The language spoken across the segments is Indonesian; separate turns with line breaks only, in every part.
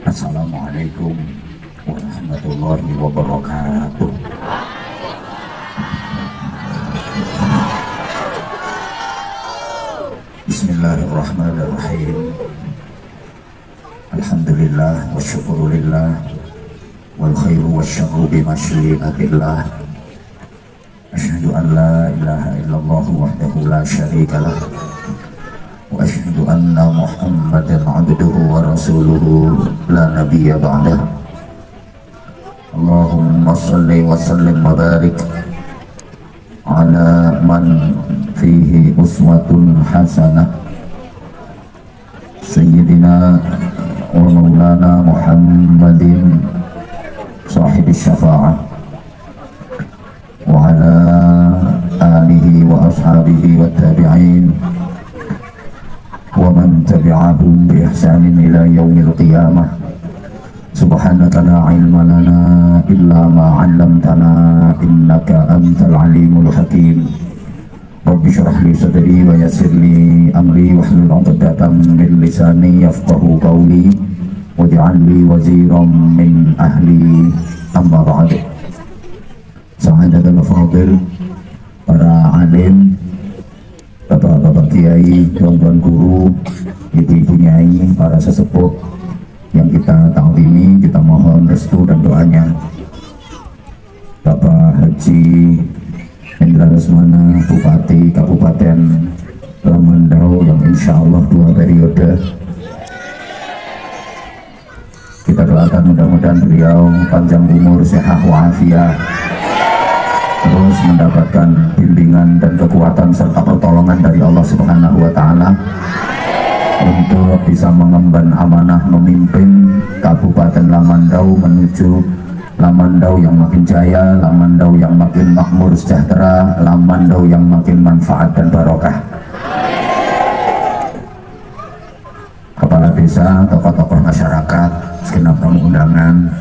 Assalamualaikum warahmatullahi wabarakatuh. Bismillahirrahmanirrahim. Alhamdulillah wa syukurillah wal khairu wa syarru bimasyiatillah. Asyhadu an la ilaha illallah wahdahu la syarikalah wa asyhadu anna Muhammadan abduhu wa rasuluhu la nabiyya ba'dah. Allahumma salli wa sallim wa barik ala man fihi uswatun hasanah Sayyidina wa maulana Muhammadin sahibi syafa'ah wa ala alihi wa ashabihi wa tabi'in wa man tabi'ahum bi ihsanin ila yaumil qiyamah. Subhanaka la ilma lana illa ma 'allamtana innaka antal alimul hakim. Rabbi shrah li sadri wa yassir li amri wahlul 'uqdatam min lisani yafqahu qawli waj'al li waziran min ahli. Amma ba'd. Sa'adatul fadil, para alim, bapak-bapak kiai, tuan-tuan guru, ibu-ibu nyai, para sesepuh yang kita ta'zimi, kita mohon restu dan doanya. Bapak Haji Hendra Lesmana, Bupati Kabupaten Lamandau yang insya Allah 2 periode, kita doakan mudah-mudahan beliau panjang umur, sehat walafiat, terus mendapatkan bimbingan dan kekuatan serta pertolongan dari Allah Subhanahu wa Ta'ala untuk bisa mengemban amanah memimpin Kabupaten Lamandau menuju Lamandau yang makin jaya, Lamandau yang makin makmur sejahtera, Lamandau yang makin manfaat dan barokah. Kepala desa, tokoh-tokoh masyarakat, segenap tamu undangan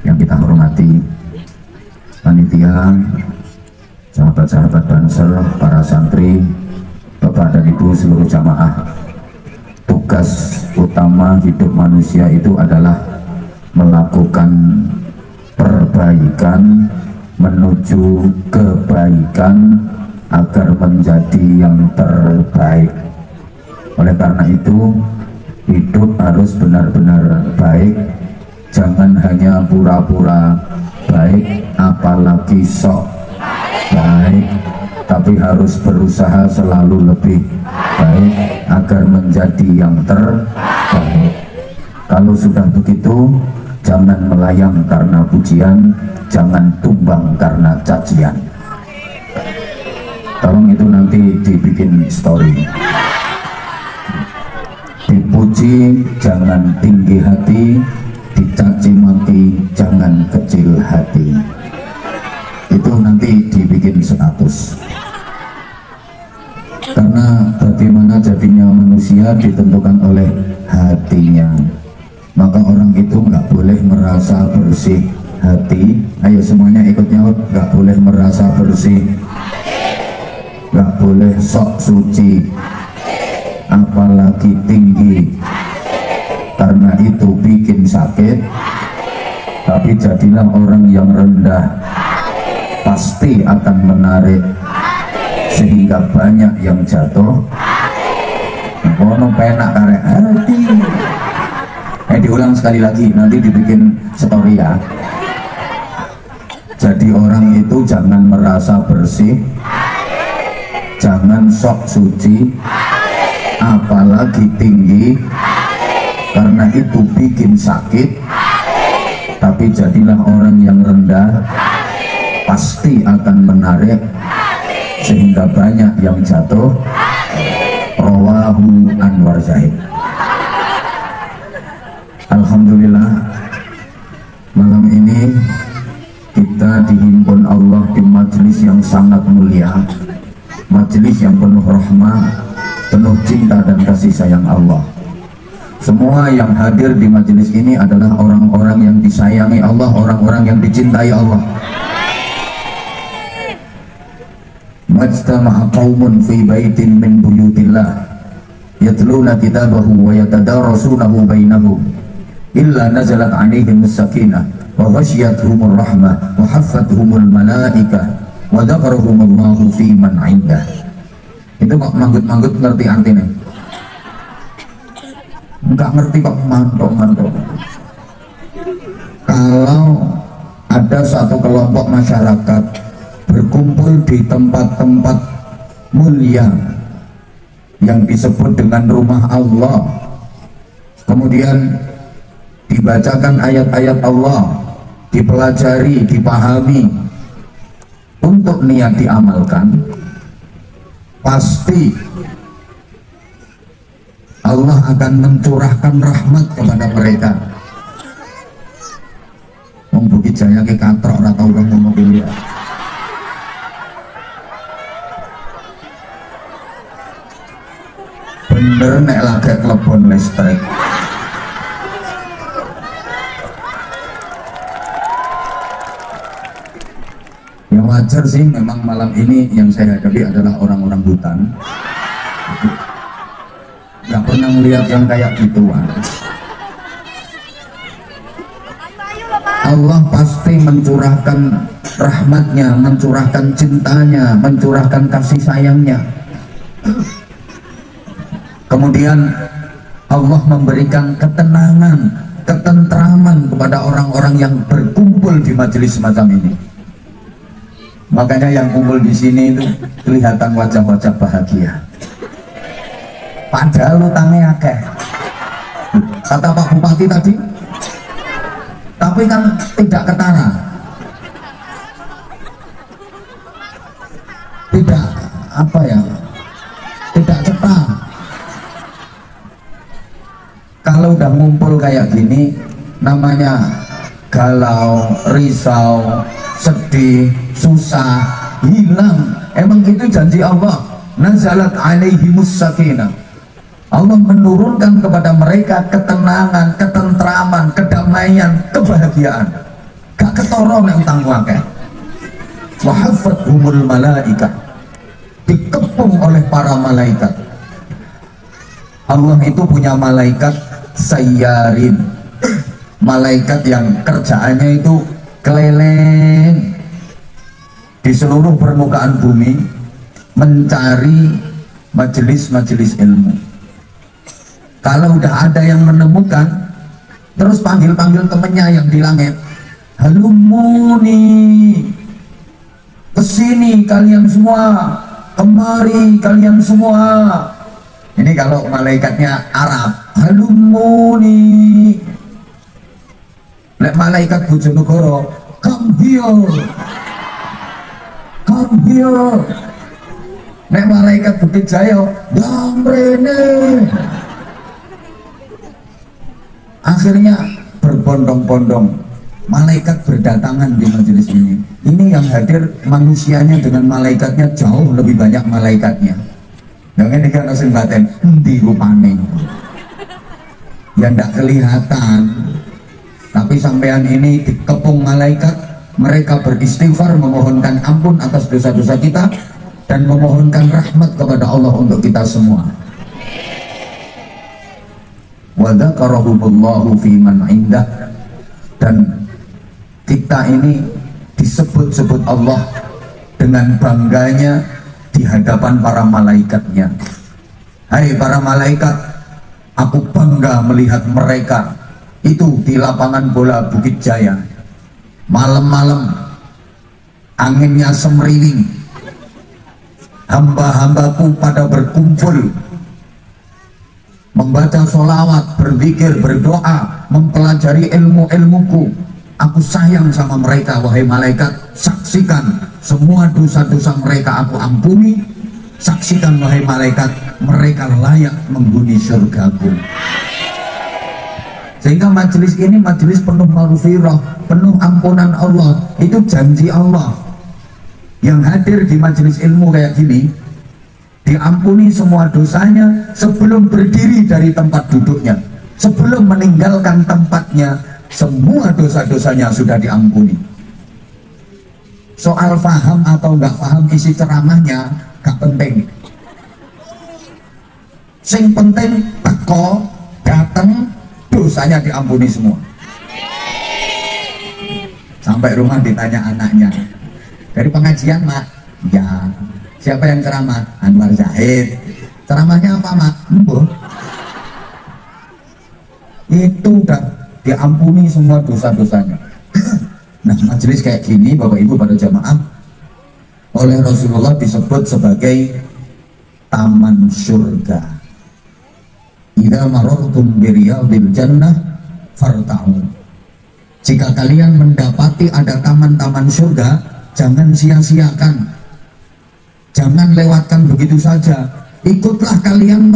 yang kita hormati, panitia, sahabat-sahabat Banser, para santri, bapak dan ibu seluruh jamaah. Tugas utama hidup manusia itu adalah melakukan perbaikan menuju kebaikan agar menjadi yang terbaik. Oleh karena itu, hidup harus benar-benar baik, jangan hanya pura-pura baik, apalagi sok baik, tapi harus berusaha selalu lebih baik agar menjadi yang terbaik. Kalau sudah begitu, jangan melayang karena pujian, jangan tumbang karena cacian. Tolong itu nanti dibikin story. Dipuji jangan tinggi hati, dicaci maki jangan kecil hati. Itu nanti dibikin status. Karena bagaimana jadinya manusia ditentukan oleh hatinya. Maka orang itu nggak boleh merasa bersih hati. Ayo semuanya ikut nyaut, nggak boleh merasa bersih, nggak boleh sok suci, apalagi tinggi, karena itu bikin sakit. Tapi jadilah orang yang rendah, pasti akan menarik, sehingga banyak yang jatuh. Kono penak karek hati. Diulang sekali lagi, nanti dibikin story ya. Jadi orang itu jangan merasa bersih, jangan sok suci, apalagi tinggi, karena itu bikin sakit. Tapi jadilah orang yang rendah, pasti akan menarik, sehingga banyak yang jatuh. Rawahu Anwar Zahid. Alhamdulillah, malam ini kita dihimpun Allah di majelis yang sangat mulia, majelis yang penuh rahmah, penuh cinta dan kasih sayang Allah. Semua yang hadir di majelis ini adalah orang-orang yang disayangi Allah, orang-orang yang dicintai Allah. Majtama'a qaumun fi baitin min buyutillah yatluna kitabahu wa yatadarasunahu bainahum illa nazalat alaihim sakinah wa ghasyiyatuhumur rahmah wa haffathumul malaikah wa dzakarahumullahu fi man 'indah. Itu kok manggut-manggut ngerti artinya? Enggak ngerti kok mantok-mantok. Kalau ada satu kelompok masyarakat berkumpul di tempat-tempat mulia yang disebut dengan rumah Allah, kemudian dibacakan ayat-ayat Allah, dipelajari, dipahami untuk niat diamalkan, pasti Allah akan mencurahkan rahmat kepada mereka. Wong Bukit Jaya ke katrok ora tau ngomong dulu ya. Bener nek lagi telepon listrik. Ya wajar sih, memang malam ini yang saya hadapi adalah orang-orang hutan. Gak pernah melihat yang kayak gituan. Allah pasti mencurahkan rahmatnya, mencurahkan cintanya, mencurahkan kasih sayangnya. Kemudian Allah memberikan ketenangan, ketentraman kepada orang-orang yang berkumpul di majelis semacam ini. Makanya yang kumpul di sini itu kelihatan wajah-wajah bahagia. Padahal utangnya akeh. Kata Pak Bupati tadi, tapi kan tidak ketara, tidak apa ya, tidak cepat. Kalau udah ngumpul kayak gini, namanya galau, risau, sedih, susah, hilang. Emang itu janji Allah. Nazalat alaihimus sakinah. Allah menurunkan kepada mereka ketenangan, ketentraman, kedamaian, kebahagiaan. Gak ketoro nek utang akeh. Wa haffathumul malaikah. Dikepung oleh para malaikat. Allah itu punya malaikat sayyarin, malaikat yang kerjaannya itu keliling di seluruh permukaan bumi mencari majelis-majelis ilmu. Kalau udah ada yang menemukan, terus panggil-panggil temennya yang di langit, halumuni, kesini kalian semua, kemari kalian semua. Ini kalau malaikatnya Arab, halumuni. Lek malaikat Bojonegoro, come here, come here. Nek malaikat Bukit Jaya, damrene. Akhirnya berbondong-bondong malaikat berdatangan di majelis ini. Ini yang hadir manusianya dengan malaikatnya jauh lebih banyak malaikatnya. Yang ini kan langsung batin, di rupane. Ya ndak kelihatan. Tapi sampean ini dikepung malaikat, mereka beristighfar memohonkan ampun atas dosa-dosa kita dan memohonkan rahmat kepada Allah untuk kita semua. Wa dzakarahumullahu fi man 'indah, dan kita ini disebut-sebut Allah dengan bangganya di hadapan para malaikatnya. Hai para malaikat, aku bangga melihat mereka itu di lapangan bola Bukit Jaya. Malam-malam anginnya semeriwing, hamba-hambaku pada berkumpul membaca sholawat, berzikir, berdoa, mempelajari ilmu-ilmuku. Aku sayang sama mereka, wahai malaikat. Saksikan semua dosa-dosa mereka aku ampuni. Saksikan wahai malaikat, mereka layak menghuni surgaku. Sehingga majelis ini majelis penuh maghfirah, penuh ampunan Allah. Itu janji Allah. Yang hadir di majelis ilmu kayak gini diampuni semua dosanya sebelum berdiri dari tempat duduknya, sebelum meninggalkan tempatnya, semua dosa-dosanya sudah diampuni. Soal paham atau nggak paham isi ceramahnya gak penting. Sing penting teko, datang, dosanya diampuni semua. Sampai rumah ditanya anaknya, dari pengajian mak? Ya. Siapa yang ceramah? Anwar Zahid. Ceramahnya apa mak? Embuh. Itu udah diampuni semua dosa-dosanya. Nah, majelis kayak gini Bapak Ibu pada jamaah oleh Rasulullah disebut sebagai taman surga. Idza marartum biriyadil jannah farta'u. Jika kalian mendapati ada taman-taman surga, jangan sia-siakan, jangan lewatkan begitu saja. Ikutlah kalian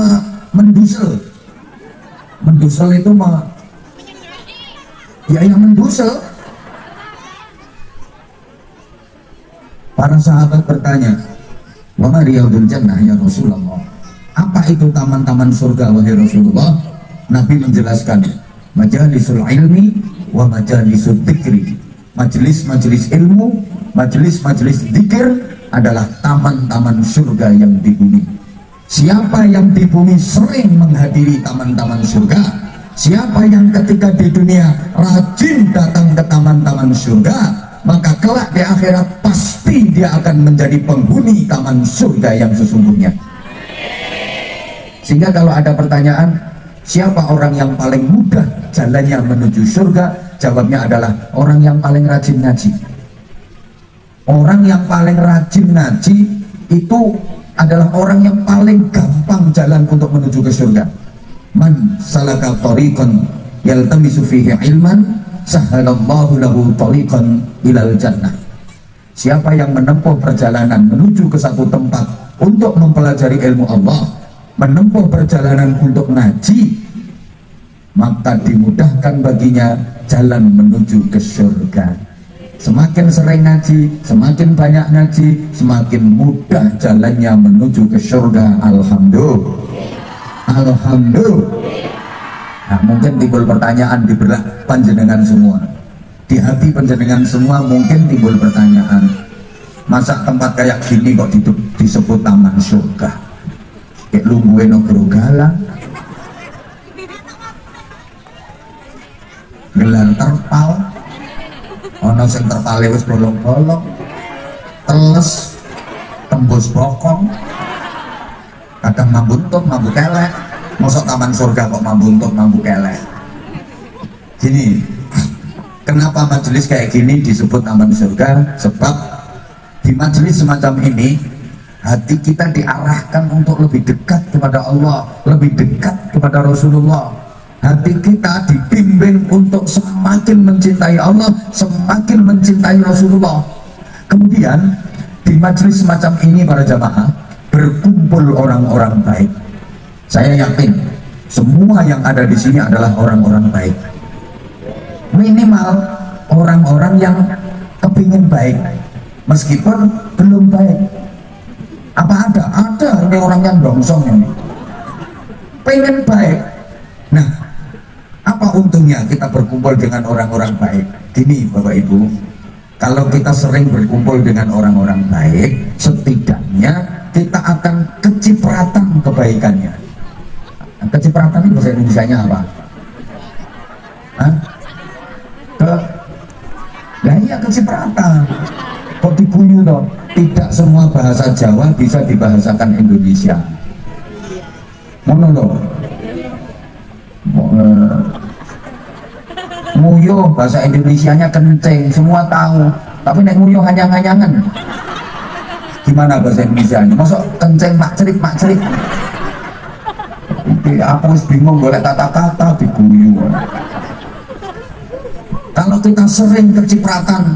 mendusel. Mendusel itu ya yang mendusel. Para sahabat bertanya, wa ma riyadul jannah ya Rasulullah? Apa itu taman-taman surga wahai Rasulullah? Nabi menjelaskan, majalisul ilmi wa majalisul dzikri. Majelis-majelis ilmu, majelis-majelis zikir adalah taman-taman surga yang di bumi. Siapa yang di bumi sering menghadiri taman-taman surga, siapa yang ketika di dunia rajin datang ke taman-taman surga, maka kelak di akhirat pasti dia akan menjadi penghuni taman surga yang sesungguhnya. Sehingga kalau ada pertanyaan, siapa orang yang paling mudah jalannya menuju surga? Jawabnya adalah orang yang paling rajin ngaji. Orang yang paling rajin ngaji itu adalah orang yang paling gampang jalan untuk menuju ke surga. Man salaka tariqan yaltamisu fihi ilman sahalallahu lahu tariqan ilal jannah. Siapa yang menempuh perjalanan menuju ke satu tempat untuk mempelajari ilmu Allah, menempuh perjalanan untuk ngaji, maka dimudahkan baginya jalan menuju ke surga. Semakin sering ngaji, semakin banyak ngaji, semakin mudah jalannya menuju ke surga. Alhamdulillah. Alhamdulillah. Nah, mungkin timbul pertanyaan di benak panjenengan semua, di hati panjenengan semua mungkin timbul pertanyaan, masa tempat kayak gini kok disebut taman surga? Kayak lungguhe negoro galang, gelar terpal, ono sing terpale wis bolong-bolong, teles, tembus bokong, kadang mambuntut, mambu kelek. Mosok taman surga kok mambuntut, mambu kelek? Gini, kenapa majelis kayak gini disebut taman surga? Sebab di majelis semacam ini hati kita diarahkan untuk lebih dekat kepada Allah, lebih dekat kepada Rasulullah. Hati kita dibimbing untuk semakin mencintai Allah, semakin mencintai Rasulullah. Kemudian di majelis semacam ini para jamaah berkumpul orang-orang baik. Saya yakin semua yang ada di sini adalah orang-orang baik. Minimal orang-orang yang kepingin baik, meskipun belum baik. Apa ada? Ada ini orang yang dongsong ini, pengen baik. Nah, apa untungnya kita berkumpul dengan orang-orang baik? Gini Bapak Ibu, kalau kita sering berkumpul dengan orang-orang baik, setidaknya kita akan kecipratan kebaikannya. Kecipratan itu bahasa Indonesianya apa? Hah? Nah iya, kecipratan. Kok dibuyu toh? Tidak semua bahasa Jawa bisa dibahasakan Indonesia. Ngono loh. Nguyuh bahasa Indonesianya kenceng, semua tahu. Tapi nek nguyuh hanyang-hanyangan, gimana bahasa Indonesianya? Masuk kenceng mak cerit. Aku bingung boleh kata-kata diguyu. Kalau kita sering kecipratan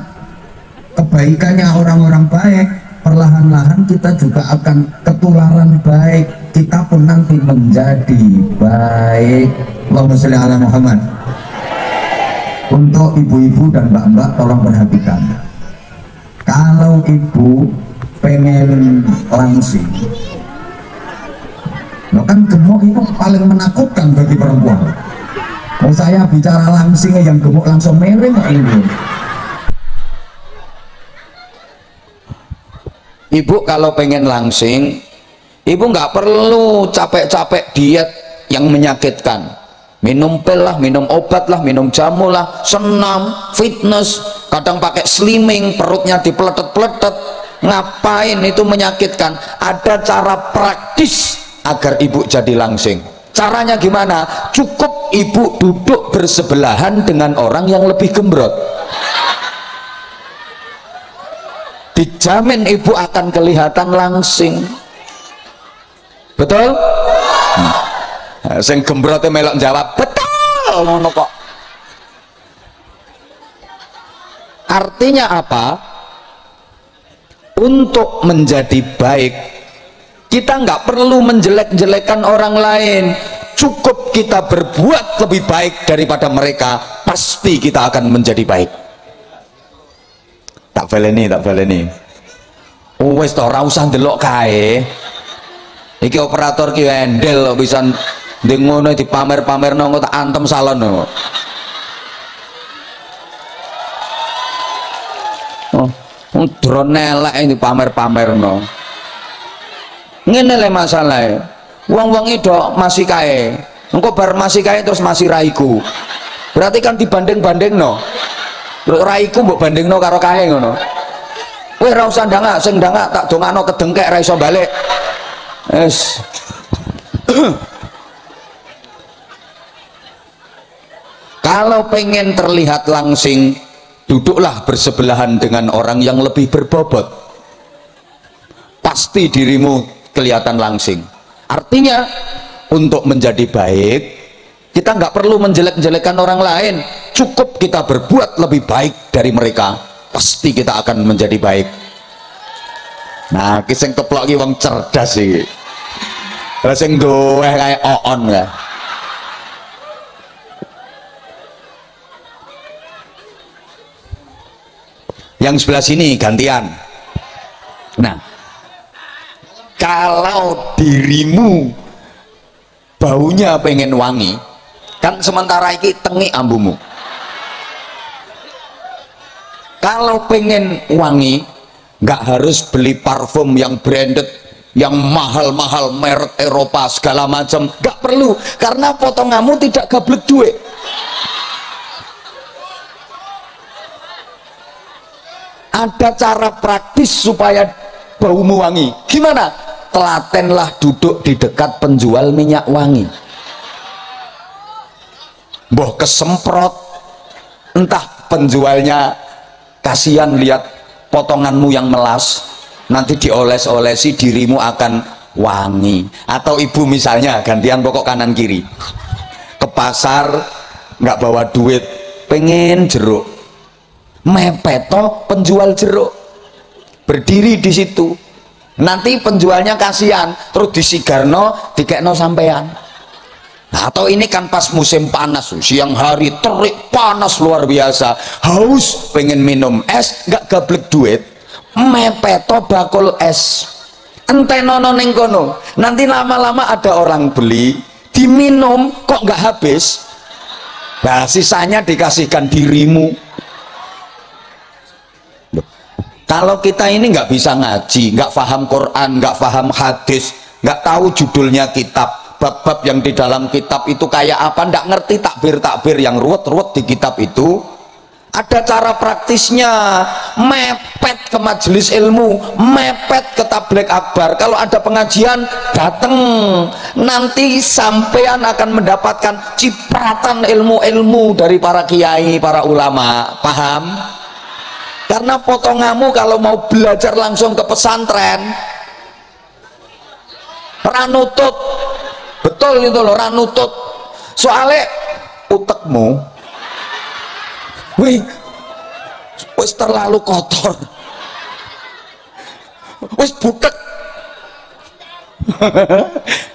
kebaikannya orang-orang baik, perlahan-lahan kita juga akan ketularan baik. Kita pun nanti menjadi baik. Allahumma sholli ala Muhammad. Untuk ibu-ibu dan mbak-mbak tolong perhatikan, kalau ibu pengen langsing, kan gemuk itu paling menakutkan bagi perempuan. Kalau saya bicara langsing yang gemuk langsung miring ini. Ibu kalau pengen langsing
Ibu nggak perlu capek-capek diet yang menyakitkan, minum pil lah, minum obat lah, minum jamu lah, senam, fitness, kadang pakai slimming, perutnya dipeletet-peletet. Ngapain itu menyakitkan? Ada cara praktis agar ibu jadi langsing. Caranya gimana? Cukup ibu duduk bersebelahan dengan orang yang lebih gembrot, dijamin ibu akan kelihatan langsing. Betul? Sing gembrotnya melok jawab betul ngono kok. Artinya apa? Untuk menjadi baik kita nggak perlu menjelek-jelekan orang lain, cukup kita berbuat lebih baik daripada mereka, pasti kita akan menjadi baik. Tak baleni wis to ora usah ndelok kae. Iki operator ki endel kok bisa ndek ngono dipamer-pamerno kok tak antem salon kok. Oh, drone elek ini pamer-pamerno. Ngene le masalahe. Wong-wong itu masih kae. Engko bar masih kae terus masih raiku. Berarti kan dibanding-bandingno. Raiku mbok bandingno karo kae ngono. Kowe ora usah ndangak, sing ndangak tak dongakno kedengkek ra iso balik. Yes. Kalau pengen terlihat langsing, duduklah bersebelahan dengan orang yang lebih berbobot, pasti dirimu kelihatan langsing. Artinya untuk menjadi baik kita nggak perlu menjelek-jelekan orang lain, cukup kita berbuat lebih baik dari mereka, pasti kita akan menjadi baik. Nah, kiseng keplok ki wong cerdas iki. Lah sing duwe kaya oon ya. Yang sebelah sini gantian. Nah, kalau dirimu baunya pengen wangi, kan sementara iki tengi ambumu. Kalau pengen wangi, nggak harus beli parfum yang branded, yang mahal-mahal merek Eropa segala macam, nggak perlu, karena potonganmu tidak gablek duit. Ada cara praktis supaya baumu wangi. Gimana? Telatenlah duduk di dekat penjual minyak wangi. Mbah kesemprot, entah penjualnya kasihan lihat potonganmu yang melas, nanti dioles-olesi, dirimu akan wangi. Atau ibu misalnya gantian pokok kanan kiri ke pasar, nggak bawa duit, pengen jeruk, mepeto penjual jeruk berdiri di situ, nanti penjualnya kasihan terus disigarno dikekno sampean. Nah, atau ini kan pas musim panas, siang hari terik panas luar biasa, haus pengen minum es, nggak gablek duit, mepeto bakul es, entenono ning kono, nanti lama-lama ada orang beli, diminum kok nggak habis, nah sisanya dikasihkan dirimu. Kalau kita ini nggak bisa ngaji, nggak paham Quran, nggak paham hadis, nggak tahu judulnya kitab, bab-bab yang di dalam kitab itu kayak apa, nggak ngerti takbir-takbir yang ruwet-ruwet di kitab itu, ada cara praktisnya. Mepet ke majelis ilmu, mepet ke tabligh akbar. Kalau ada pengajian datang, nanti sampean akan mendapatkan cipratan ilmu-ilmu dari para kiai, para ulama. Paham? Karena potonganmu kalau mau belajar langsung ke pesantren ranutut, betul itu loh, ranutut. Soalnya utekmu wis terlalu kotor, wis butek.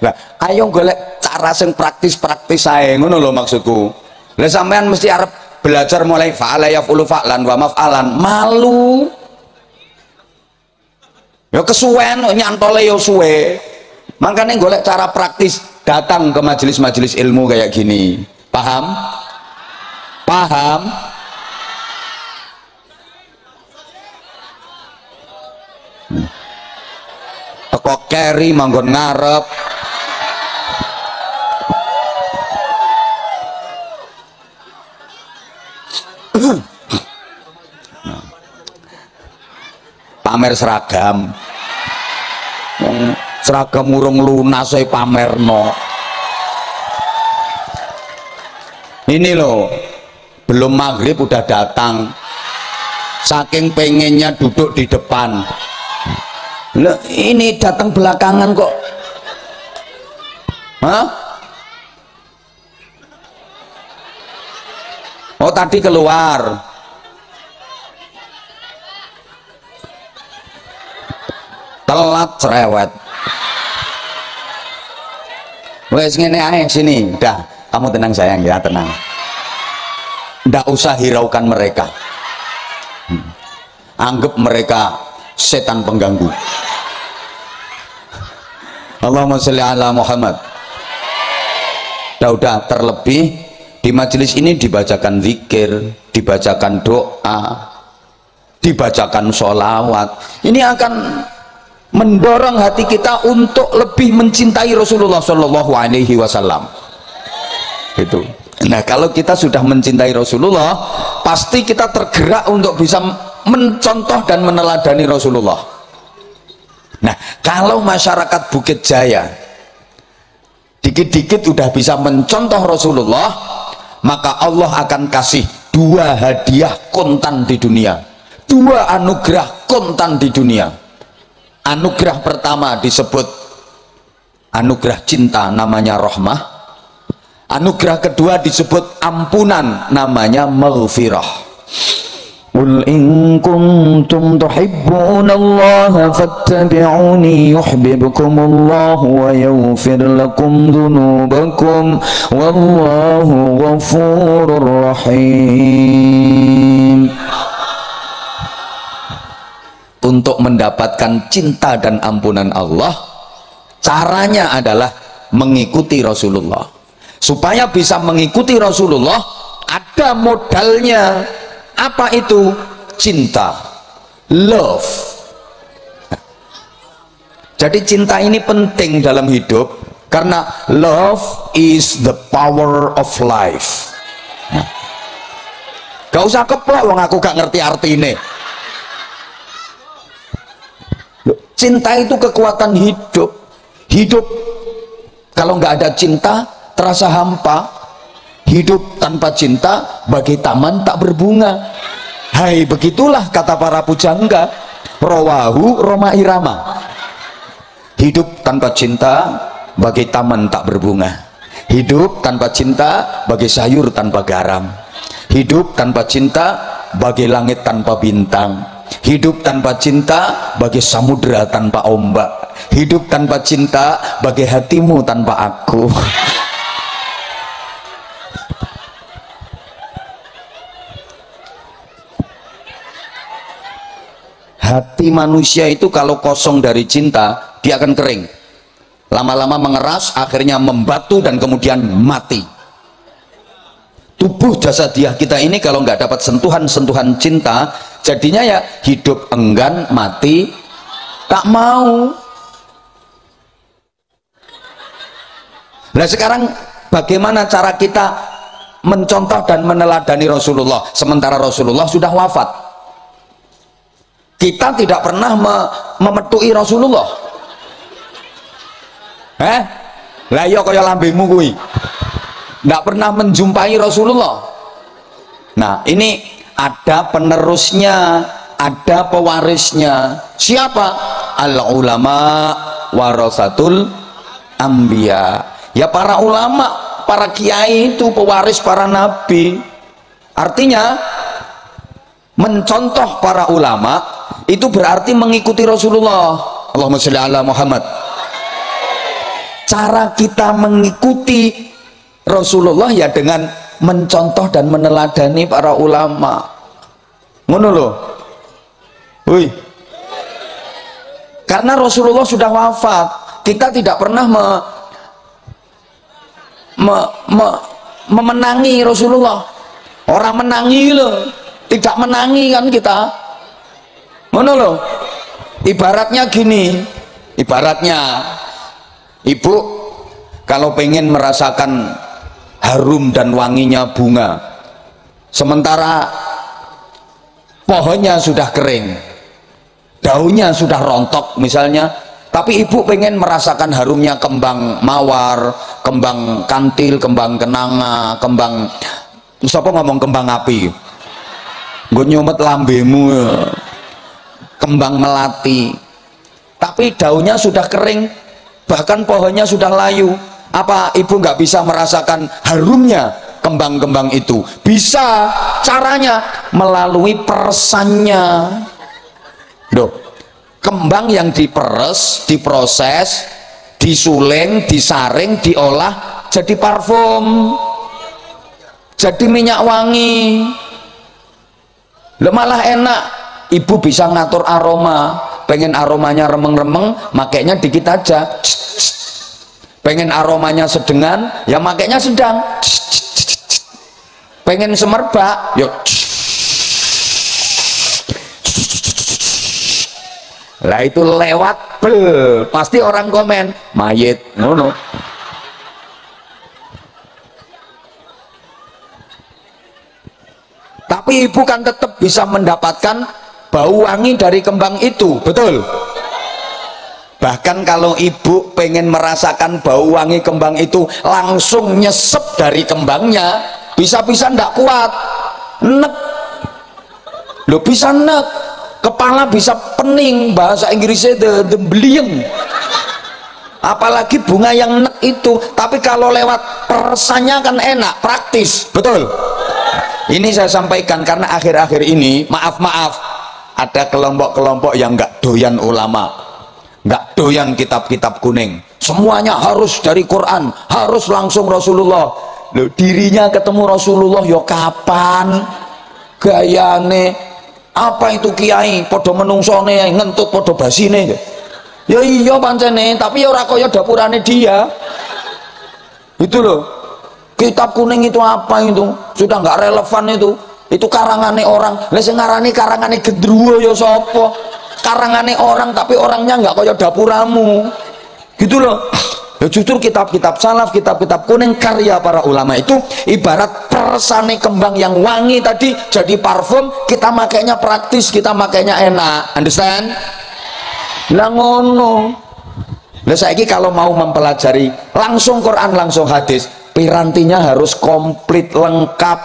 Nah, ayo golek cara sing praktis-praktis saya, ngono lho maksudku. Lah sampean mesti arep belajar mulai fa'ala yaf'ulu fa'lan wa maf'alan, malu ya, kesuwen nyantole ya suwe. Makanya golek cara praktis, datang ke majelis-majelis ilmu kayak gini. Paham? Paham? Teko keri manggon ngarep. Pamer seragam, seragam urung lunas saya pamerno. Ini loh, belum maghrib udah datang, saking pengennya duduk di depan. Loh, ini datang belakangan kok. Hah? Oh tadi keluar. Telat cerewet. Wes ngene ae sini, udah kamu tenang sayang ya, tenang. Ndak usah hiraukan mereka. Anggap mereka setan pengganggu. Allahumma sholli ala Muhammad. Udah terlebih di majelis ini dibacakan zikir, dibacakan doa, dibacakan sholawat. Ini akan mendorong hati kita untuk lebih mencintai Rasulullah Shallallahu Alaihi Wasallam. Itu. Nah, kalau kita sudah mencintai Rasulullah, pasti kita tergerak untuk bisa mencontoh dan meneladani Rasulullah. Nah, kalau masyarakat Bukit Jaya dikit-dikit udah bisa mencontoh Rasulullah, maka Allah akan kasih 2 hadiah kontan di dunia, 2 anugerah kontan di dunia. Anugerah pertama disebut anugerah cinta, namanya rahmah. Anugerah kedua disebut ampunan, namanya maghfirah. Qul in kuntum tuhibbunallaha fattabi'uni yuhibbukumullahu wa yaghfir lakum dzunubakum wallahu ghafurur rahim. Untuk mendapatkan cinta dan ampunan Allah, caranya adalah mengikuti Rasulullah. Supaya bisa mengikuti Rasulullah, ada modalnya. Apa itu? Cinta, love. Jadi cinta ini penting dalam hidup, karena love is the power of life. Gak usah keplok wong aku gak ngerti artine. Cinta itu kekuatan hidup. Hidup kalau nggak ada cinta terasa hampa. Hidup tanpa cinta bagai taman tak berbunga. Hai, begitulah kata para pujangga. Rawahu Roma Irama. Hidup tanpa cinta bagai taman tak berbunga. Hidup tanpa cinta bagai sayur tanpa garam. Hidup tanpa cinta bagai langit tanpa bintang. Hidup tanpa cinta bagai samudera tanpa ombak. Hidup tanpa cinta bagai hatimu tanpa aku. Hati manusia itu kalau kosong dari cinta, dia akan kering, lama-lama mengeras, akhirnya membatu dan kemudian mati. Tubuh jasadiah kita ini kalau nggak dapat sentuhan-sentuhan cinta, jadinya ya hidup enggan, mati tak mau. Nah, sekarang bagaimana cara kita mencontoh dan meneladani Rasulullah sementara Rasulullah sudah wafat? Kita tidak pernah memetui Rasulullah. Lah iya kaya lambemu kuwi. Nggak pernah menjumpai Rasulullah. Nah, ini ada penerusnya, ada pewarisnya. Siapa? Al ulama warasatul anbiya. Ya para ulama, para kiai itu pewaris para nabi. Artinya mencontoh para ulama itu berarti mengikuti Rasulullah. Allahumma sholli ala Muhammad. Cara kita mengikuti Rasulullah ya dengan mencontoh dan meneladani para ulama. Ngono lho. Wih. Karena Rasulullah sudah wafat, kita tidak pernah memenangi Rasulullah. Orang menangi loh, tidak menangi kan kita. Ngono lho. Ibaratnya gini, Ibaratnya ibu kalau pengen merasakan harum dan wanginya bunga, sementara pohonnya sudah kering, daunnya sudah rontok misalnya, tapi ibu pengen merasakan harumnya kembang mawar, kembang kantil, kembang kenanga, kembang, siapa ngomong kembang api, gue nyumet lambemu, kembang melati, tapi daunnya sudah kering, bahkan pohonnya sudah layu. Apa ibu nggak bisa merasakan harumnya kembang-kembang itu? Bisa, caranya melalui peresannya. Loh, kembang yang diperes, diproses, disuling, disaring, diolah jadi parfum, jadi minyak wangi. Loh, malah enak, ibu bisa ngatur aroma. Pengen aromanya remeng-remeng, makanya dikit aja. Pengen aromanya sedengan, ya makanya sedang. Pengen semerbak, yuk. Lah itu lewat bel, pasti orang komen mayit ngono. Tapi ibu kan tetap bisa mendapatkan bau wangi dari kembang itu, betul? Bahkan kalau ibu pengen merasakan bau wangi kembang itu, langsung nyesep dari kembangnya, bisa-bisa ndak kuat, nek lo bisa nek, kepala bisa pening, bahasa Inggrisnya the belieng. Apalagi bunga yang nek itu. Tapi kalau lewat peresannya kan enak, praktis, betul? Ini saya sampaikan karena akhir-akhir ini, maaf ada kelompok-kelompok yang nggak doyan ulama, nggak doyan kitab-kitab kuning, semuanya harus dari Quran, harus langsung Rasulullah. Loh, dirinya ketemu Rasulullah yo kapan, gayane apa itu kiai podo menungsone ngentut podo basine ya iya pancene, tapi ya ora kaya dapurane dia itu loh. Kitab kuning itu apa itu sudah nggak relevan, itu karangane orang. Lah sing ngarani karangane gendruwo ya sapa? Karangane orang tapi orangnya nggak kaya dapuramu gitu loh. Ya justru kitab-kitab salaf, kitab-kitab kuning karya para ulama itu ibarat peresane kembang yang wangi tadi jadi parfum, kita makainya praktis, kita makainya enak, understand? Lah ngono. Lah saiki kalau mau mempelajari langsung Quran langsung hadis, pirantinya harus komplit lengkap,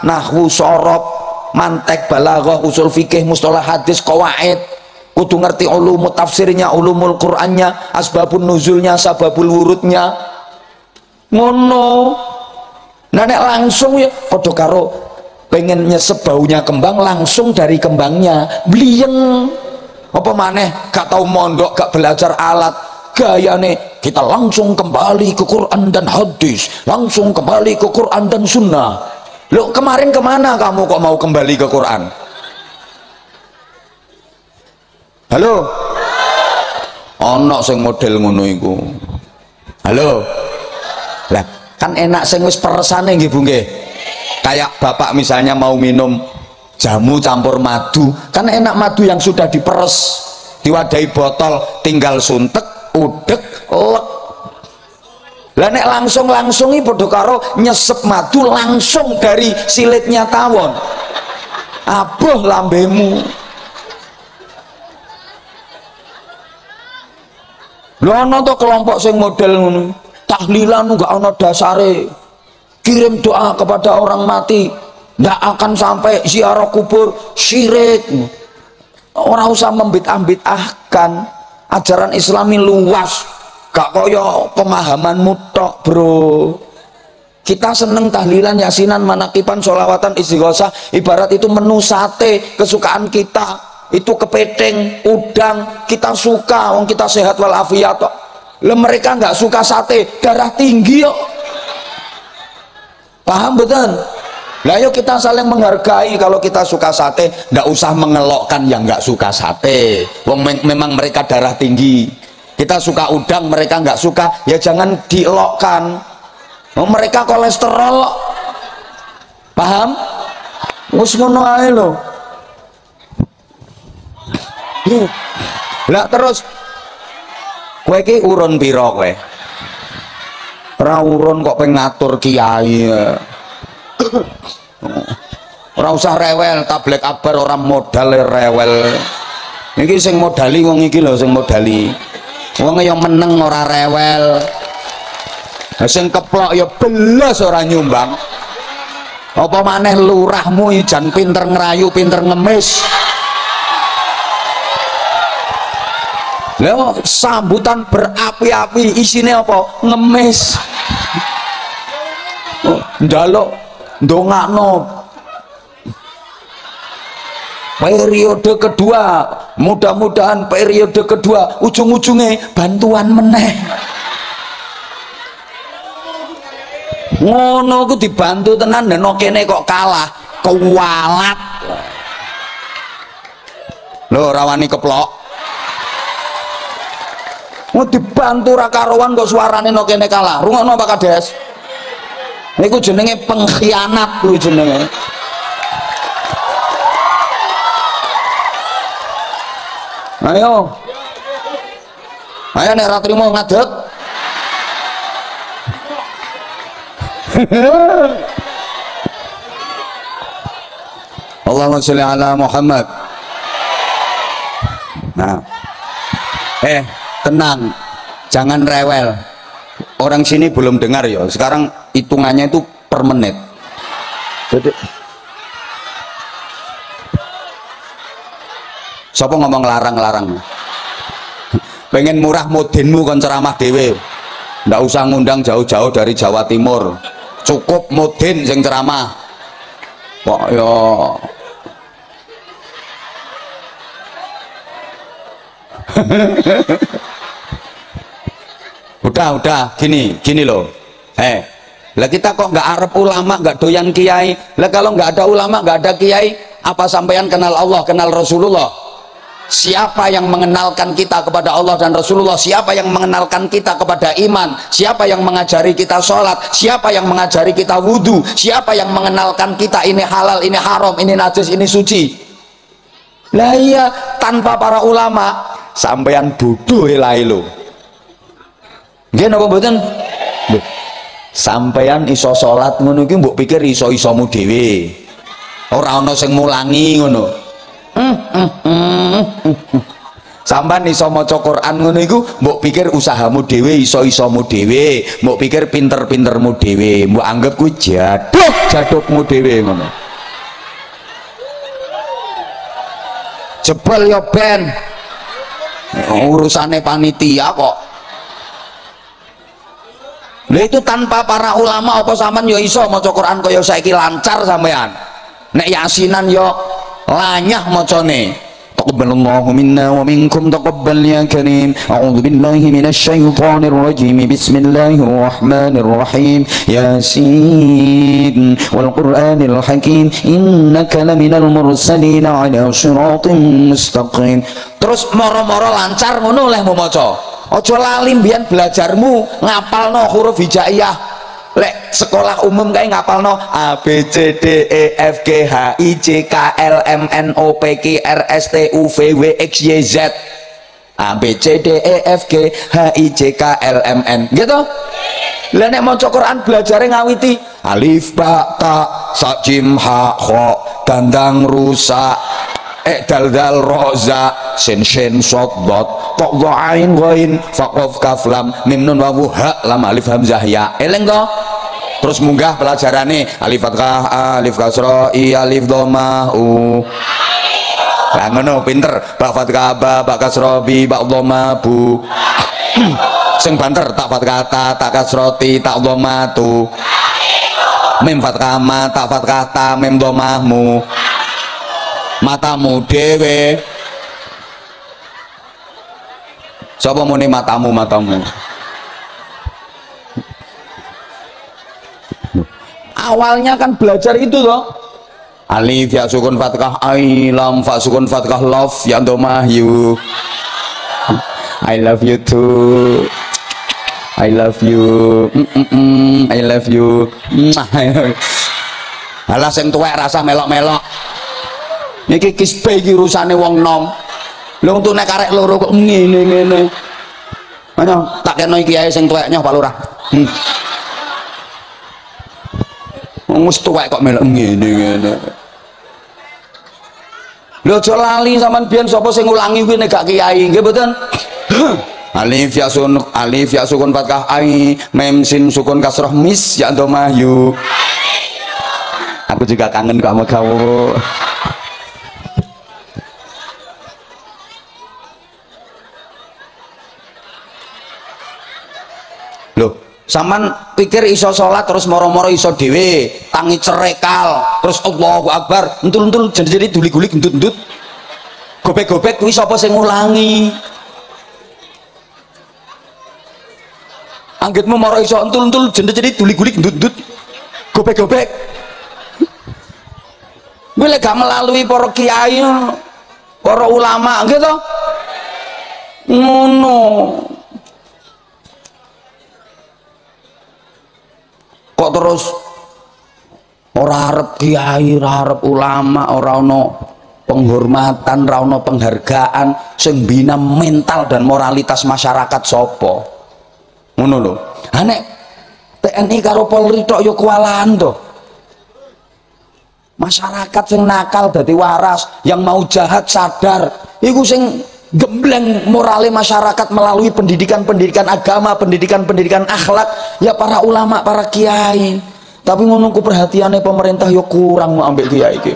nahwu, sorob, mantek, balaghah, usul fikih, mustalah hadis, qawaid, kudu ngerti ulumul tafsirnya, ulumul Qur'annya, asbabun nuzulnya, sababul wurudnya, ngono. Nah nek langsung ya padha karo pengen nyesep baunya kembang langsung dari kembangnya, bliyeng. Apa maneh gak tau mondok, gak belajar alat, gayane kita langsung kembali ke Quran dan hadis, langsung kembali ke Quran dan sunnah. Loh, kemarin kemana kamu kok mau kembali ke Quran? Halo? Ono sing model ngono iku. Halo? Lah, kan enak sing wis peresane nggih Bu nggih. Kayak bapak misalnya mau minum jamu campur madu, kan enak madu yang sudah diperes, diwadahi botol, tinggal suntek, udek, lek. Lah nek langsung-langsungi padha karo nyesep madu langsung dari silitnya tawon. Aboh lambemu. Lho ana to kelompok sing model ngono. Tahlilan enggak ana dasare. Kirim doa kepada orang mati, ndak akan sampai ziarah kubur, syirik. Orang usah membid'ah-bid'ahkan. Ajaran Islami luas, gak koyo pemahamanmu tok bro. Kita seneng tahlilan, yasinan, manakipan, sholawatan, istighosah, ibarat itu menu sate kesukaan kita, itu kepiting, udang, kita suka, wong kita sehat walafiat kok. Lah mereka nggak suka sate, darah tinggi kok. Paham betul? Lah yuk kita saling menghargai. Kalau kita suka sate, nggak usah mengelokkan yang nggak suka sate. Wong memang mereka darah tinggi. Kita suka udang, mereka nggak suka, ya jangan dielokkan. Oh, mereka kolesterol. Paham? Wis ngono ae lho. Lah terus Kowe iki urun pira kowe? Ora urun kok pengen ngatur kiai. Ora usah rewel, tablek akbar ora modal rewel. Iki sing modali wong iki lho sing modali. Wong yang meneng ora rewel. Sing keplok ya belas ora nyumbang. Apa maneh lurahmu jan pinter ngerayu, pinter ngemis. Lha sambutan berapi-api isine apa? Ngemis. Njaluk ndongakno periode kedua, mudah-mudahan periode kedua ujung-ujungnya bantuan meneh. Ngono ku dibantu tenan dan kene kok kalah, kualat. Lho rawani keplok. Mau dibantu ra karuan kok suarane no kene kalah. Rungokno Pak Kades. Niku jenenge pengkhianat kuwi jenenge. Ayo nek ra trimo ngadeg. Allahumma sholli ala Muhammad. Nah tenang, jangan rewel. Orang sini belum dengar ya, sekarang hitungannya itu per menit. Jadi siapa ngomong larang-larang? Pengen murah mudinmu kon ceramah dewe, ndak usah ngundang jauh-jauh dari Jawa Timur, cukup mudin sing ceramah kok yo. Udah gini loh. Lah kita kok nggak arep ulama, nggak doyan kiai. Lah kalau nggak ada ulama, nggak ada kiai, apa sampean kenal Allah, kenal Rasulullah? Siapa yang mengenalkan kita kepada Allah dan Rasulullah? Siapa yang mengenalkan kita kepada iman? Siapa yang mengajari kita sholat? Siapa yang mengajari kita wudhu? Siapa yang mengenalkan kita ini halal, ini haram, ini najis, ini suci? Lah iya, tanpa para ulama sampean bodoh elai lo. Nggih napa mboten? Sampean iso sholat ngono iki mbok pikir iso-isomu dhewe. Ora ana sing mulangi ngono. Sampean iso maca Quran ngono iku mbok pikir usahamu dhewe, iso-isomu dhewe, mbok pikir pinter-pintermu dhewe, mbok anggap kuwi jadukmu dhewe ngono. Jebol ya ben urusane panitia kok. Lha itu tanpa para ulama apa sampean ya iso maca Quran kaya saiki lancar sampean. Nek yasinan yo lanyah macane. Taqabbalallahu minna wa minkum taqabbal ya karim. A'udzu billahi minasy syaithanir rajim. Bismillahirrahmanirrahim. Yasin wal Qur'anil hakim. Innaka laminal mursalin ala shiratin mustaqim. Terus moro-moro lancar ngono oleh maca. Aja lali mbiyen belajarmu ngapalno huruf hijaiyah. Lek sekolah umum kayak ngapalno A B C D E F G H I J K L M N O P Q R S T U V W X Y Z. A B C D E F G H I J K L M N gitu. Lah nek maca Quran belajare ngawiti alif ba ta sa jim ha kha dandang rusa dal dal roza sin shin sod dot tok dha ain ghain fa qaf kaf lam mim nun wawu ha lam alif hamzah ya. Eleng to? Terus munggah pelajarane alif fathah alif kasra i alif dhammah u. Lah ngono pinter. Ba fathah ba kasra bi ba dhammah bu. Sing banter tak fathah ta kasra ti ta dhammah tu. Mim fathah ma ta fathah ta mim dhammah mu. Matamu dewe. Sapa muni matamu? Awalnya kan belajar itu toh. Alif ya sukun fathah ai lam fa sukun fathah love ya domah you. I love you too. I love you. I love you. Alah sing tuwek rasa melok-melok. Niki kisbe iki urusane wong nom. Lho untuk nek karek loro kok ngene-ngene. Ayo tak kena kiai sing tuweknya Pak Lurah. Wis tuwek kok melok ngene. Lho aja lali sampean biyen sapa sing ngulangi kuwi nek gak kiai, nggih mboten? Alif ya sukun fathah ai, mem sin sukun kasroh mis ya dhamma yu. Aku juga kangen kok sama kamu. Loh, sampean pikir iso salat terus moro-moro iso dhewe, tangi cerekal, terus Allahu Akbar, entul-entul jadi duli-guli gendut-gendut. Gobek-gobek kuwi sapa sing ngulangi? Anggitmu moro iso entul-entul jadi duli-guli gendut-gendut. Gobek-gobek. Kuwi lek gak melalui para kiai, para ulama gitu. Ngono. Kok terus ora arep kiai, ora arep ulama, ora ono penghormatan, ora ono penghargaan sing bina mental dan moralitas masyarakat sapa? Ngono lho. Ha nek TNI karo Polri tok ya kewalahan to. Masyarakat sing nakal dadi waras, yang mau jahat sadar, iku sing gembleng morale masyarakat melalui pendidikan agama, pendidikan akhlak, ya para ulama, para kiai. Tapi ngono ku perhatiannya pemerintah ya kurang mau ambil kiai iki.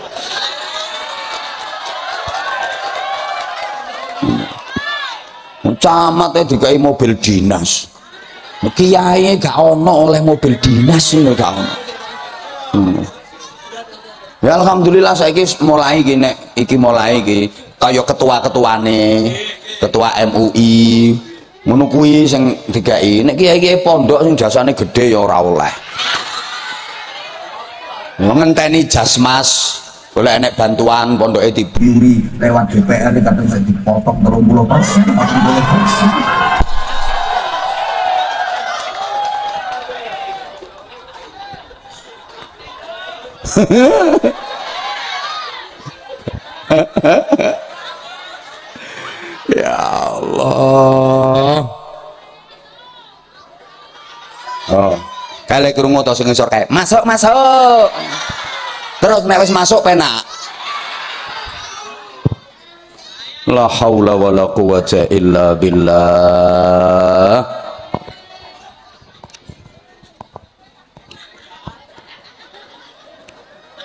Camatnya dikai mobil dinas, kiai gak ono oleh mobil dinas ini gak ono. Ya alhamdulillah saiki mulai gini, mulai kaya ketua-ketuane, ketua MUI ngono kuwi sing digawe. Nek kiai-kiai pondok sing jasane gede ya ora oleh. Ngenteni jasmas, golek enek bantuan pondoke
Yuri lewat DPR kadang saya dipotong 30%, 40%.
Ya Allah. Oh, kale krungu to sing ngisor kae. Masuk. Terus nek wis masuk penak. La haula wala quwata illa billah.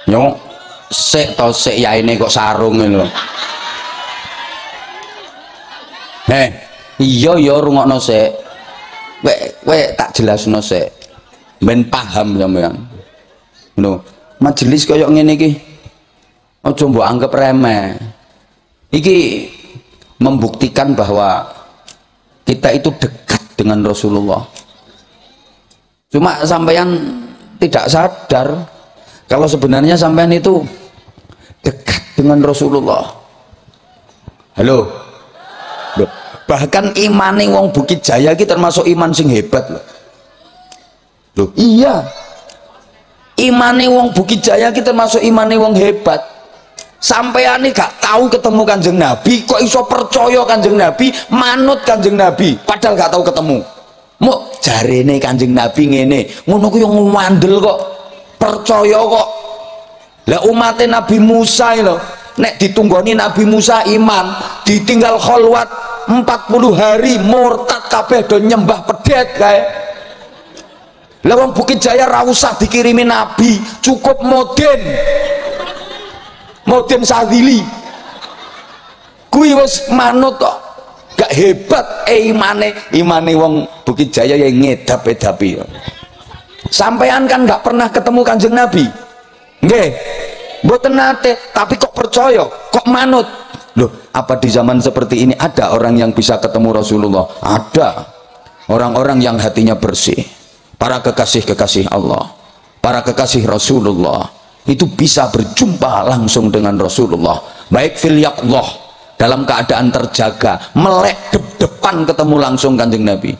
Yo sik yaine kok sarung lho. Iya ya rungokno sik. Kowe tak jelasno sik. Ben paham sampean. Ngono. Majelis kaya ngene iki aja mbok anggap remeh. Iki membuktikan bahwa kita itu dekat dengan Rasulullah. Cuma sampean tidak sadar kalau sebenarnya sampean itu dekat dengan Rasulullah. Halo. Loh, bahkan imane wong Bukit Jaya iki termasuk iman sing hebat loh. Loh, iya. Imane wong Bukit Jaya iki termasuk imane wong hebat. Sampeane gak tahu ketemu Kanjeng Nabi, kok iso percaya Kanjeng Nabi, manut Kanjeng Nabi, padahal gak tahu ketemu. Mau jarene Kanjeng Nabi ngene, ngono ku yo ngandel kok. Percaya kok. Lah umatnya Nabi Musa lho, nek ditunggoni Nabi Musa iman, ditinggal kholwat 40 hari murtad kabeh do nyembah pedet kae. Lah wong Bukit Jaya ra usah dikirimi nabi, cukup Moden Sadili. Kuwi wis manut kok. Gak hebat imane wong Bukit Jaya yang ngedap-edapi. Sampean kan gak pernah ketemu Kanjeng Nabi, nggih, mboten nate, tapi kok percaya, kok manut. Loh, apa di zaman seperti ini ada orang yang bisa ketemu Rasulullah? Ada. Orang-orang yang hatinya bersih, para kekasih-kekasih Allah, para kekasih Rasulullah, itu bisa berjumpa langsung dengan Rasulullah, baik fil yaqdhah, dalam keadaan terjaga, melek depan ketemu langsung Kanjeng Nabi,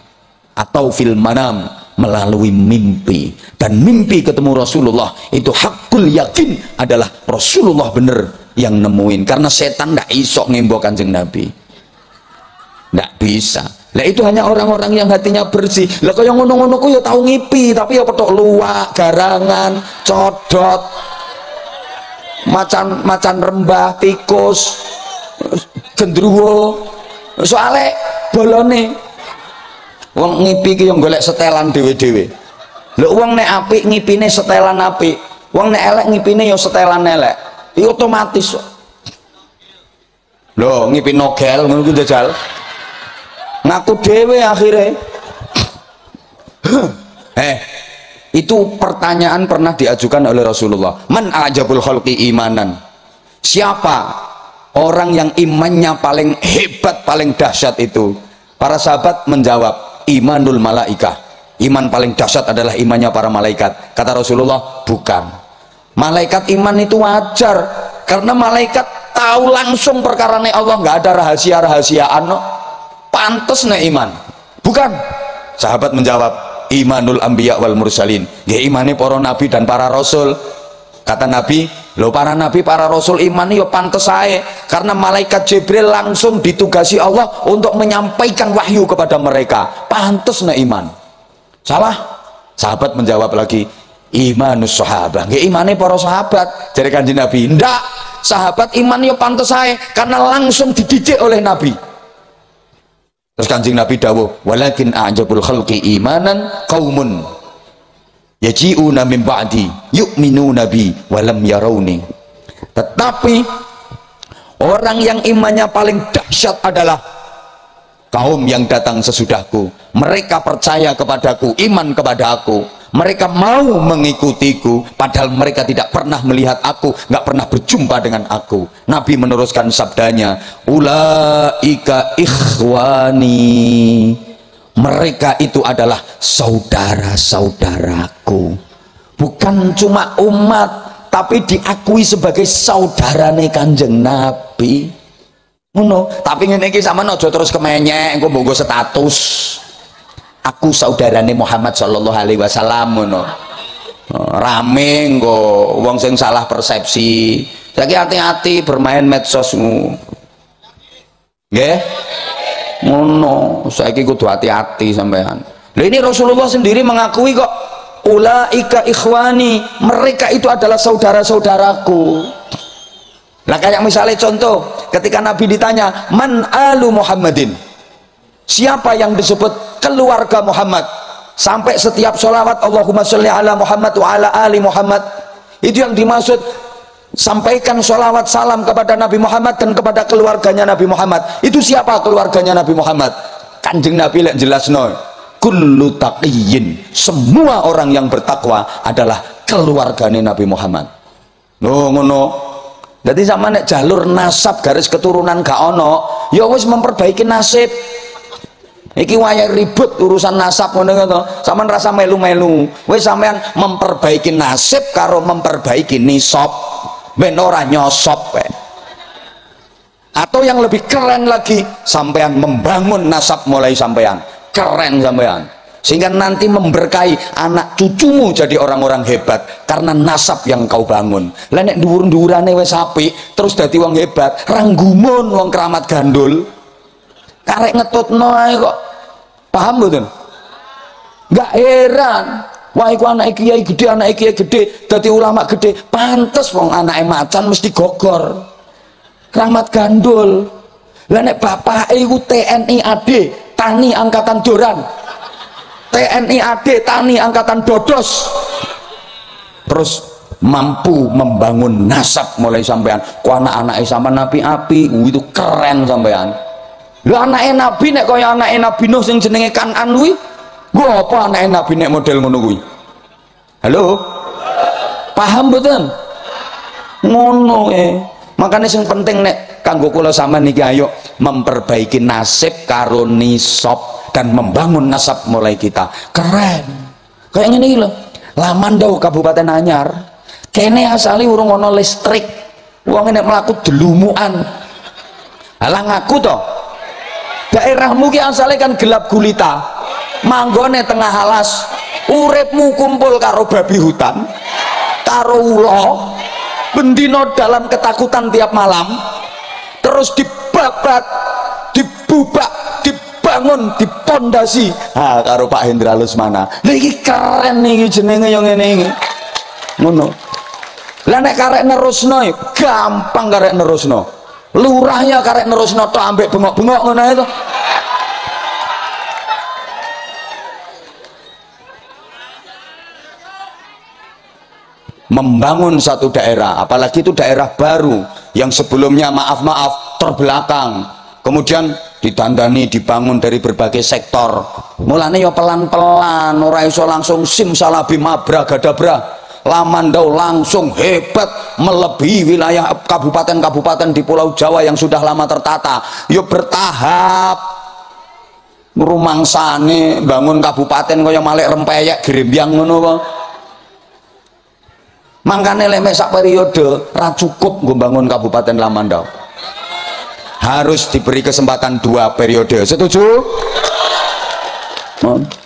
atau fil manam, melalui mimpi. Dan mimpi ketemu Rasulullah itu hakul yakin adalah Rasulullah bener yang nemuin, karena setan ndak iso ngembok Kanjeng Nabi, ndak bisa. Lah itu hanya orang-orang yang hatinya bersih. Lah kaya ngono-ngono ku ya tau ngipi, tapi ya petok luwak, garangan, codot, macan rembah, tikus, gendruwo. Soale bolone wong ngipi ki yo golek setelan dhewe-dhewe. Lha wong nek apik ngipine setelan apik, wong nek elek ngipine yo setelan elek. Iki otomatis. Lho ngipi nogel ngono ku jajal. Ngaku dewe akhirnya. Itu pertanyaan pernah diajukan oleh Rasulullah. Man ajabul khalqi imanan. Siapa orang yang imannya paling hebat, paling dahsyat itu? Para sahabat menjawab, imanul malaikah. Iman paling dahsyat adalah imannya para malaikat. Kata Rasulullah, bukan. Malaikat iman itu wajar, karena malaikat tahu langsung perkarane Allah, nggak ada rahasia-rahasiaan. No? Pantes nek iman. Bukan. Sahabat menjawab, imanul anbiya wal mursalin. Ya imane para nabi dan para rasul. Kata Nabi, lo para nabi, para rasul iman ya pantes ae, karena malaikat Jibril langsung ditugasi Allah untuk menyampaikan wahyu kepada mereka. Pantes nek iman. Salah. Sahabat menjawab lagi, imanus sahabah. Ya imane para sahabat. Jadi Kanjeng Nabi, ndak. Sahabat iman ya pantes ae, karena langsung dididik oleh Nabi. Terus Kanjeng Nabi dawuh, walakin a'jabul khalqi imanan qaumun yaji'una min ba'di yu'minuna bi walam yarawni. Tetapi orang yang imannya paling dahsyat adalah kaum yang datang sesudahku. Mereka percaya kepadaku, iman kepada aku. Mereka mau mengikutiku, padahal mereka tidak pernah melihat aku, nggak pernah berjumpa dengan aku. Nabi meneruskan sabdanya, ulaika ikhwani. Mereka itu adalah saudara-saudaraku. Bukan cuma umat, tapi diakui sebagai saudarane Kanjeng Nabi. Tapi ngene iki sampean aja terus kemenyek, engko mbok status. Aku saudarane Muhammad sallallahu alaihi wasallam ngono. Rame engko wong sing salah persepsi. Saiki hati-hati bermain medsos nggih. Ngono, saiki kudu hati-hati sampean. Lah ini Rasulullah sendiri mengakui kok, ulaika ikhwani, mereka itu adalah saudara-saudaraku. Lah kayak misalnya contoh, ketika Nabi ditanya, man alu Muhammadin? Siapa yang disebut keluarga Muhammad? Sampai setiap sholawat Allahumma sholli ala Muhammad wa ala ali Muhammad, itu yang dimaksud sampaikan sholawat salam kepada Nabi Muhammad dan kepada keluarganya Nabi Muhammad. Itu siapa keluarganya Nabi Muhammad? Kanjeng Nabi lek jelasno, kullu taqiyyin, semua orang yang bertakwa adalah keluarganya Nabi Muhammad. Ngono. Jadi sama nek jalur nasab garis keturunan gak ono, ya wis memperbaiki nasib. Iki wayah ribut urusan nasab ngono to. Sampeyan rasa melu-melu. Wis sampean memperbaiki nasib karo memperbaiki nisab. Ben ora nyosop we. Atau yang lebih keren lagi, sampean membangun nasab mulai sampean. Keren sampean. Sehingga nanti memberkahi anak cucumu jadi orang-orang hebat karena nasab yang kau bangun. Lah nek dhuwur-dhuwurane wis apik, terus dadi wong hebat, ranggumun wong keramat gandul. Karek ngetutno ae kok. Paham mboten? Enggak heran. Wah iku anak kiai gede, anak kiai gede, dadi ulama gede. Pantes wong anake macan mesti gogor. Keramat gandul. Lah nek bapake iku TNI AD, Tani Angkatan Doran. TNI AD, Tani Angkatan Dodos. Terus mampu membangun nasab mulai sampean. Ku anak-anake sampean Nabi api, itu keren sampean. Lho anake Nabi nek kaya anake Nabi Nuh sing jenenge Kanan kuwi, nggo apa anake Nabi nek model ngono kuwi? Halo? Paham mboten? Ngono Makanya sing penting nek kanggo kula sampean niki ayo memperbaiki nasib karo nisab dan membangun nasab mulai kita. Keren. Kayak ngene iki lho. Lamandau Kabupaten Anyar. Kene asale urung ana listrik. Wong nek mlaku delumukan. Halah ngaku to. Daerahmu ki asale kan gelap gulita, manggone tengah alas, uripmu kumpul karo babi hutan, karo ula, bendino dalam ketakutan tiap malam, terus dibabat, dibubak, dibangun, dipondasi karo Pak Hendra Lesmana. Lha iki keren iki jenenge yang ngene iki. Ngono. Lah nek karek nerusno gampang, karek nerusno. Lurahnya karek nerusno tok ambek bengok-bengok ngono itu. Membangun satu daerah, apalagi itu daerah baru yang sebelumnya maaf terbelakang, kemudian ditandani dibangun dari berbagai sektor. Mulane ya pelan-pelan, ora iso langsung simsalabim abragadabra. Lamandau langsung hebat melebihi wilayah kabupaten-kabupaten di Pulau Jawa yang sudah lama tertata. Ya bertahap. Rumangsane bangun kabupaten kaya Malek Rempeyek Grembyang ngono wae. Mangkane lek sak periode ra cukup nggo bangun Kabupaten Lamandau. Harus diberi kesempatan 2 periode. Setuju?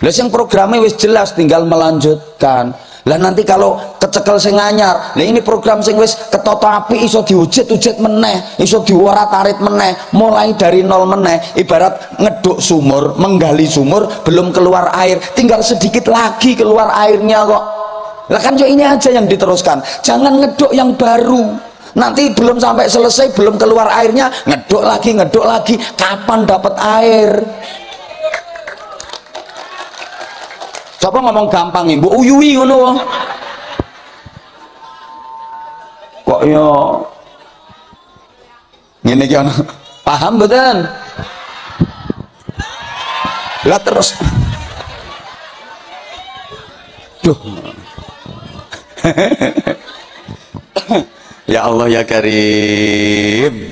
Lah sing programnya wis jelas, tinggal melanjutkan. Lah nanti kalau kecekel sing anyar, lah ini program sing wis ketata apik iso diujet-ujet meneh, iso diwara-tarit meneh, mulai dari nol meneh. Ibarat ngeduk sumur, menggali sumur, belum keluar air, tinggal sedikit lagi keluar airnya kok. Lah kan ya ini aja yang diteruskan, jangan ngeduk yang baru, nanti belum sampai selesai belum keluar airnya ngeduk lagi, kapan dapat air? Coba ngomong gampang ibu uyui ngono kok ya ngene iki ana paham mboten? Lah terus duh ya Allah ya Karim.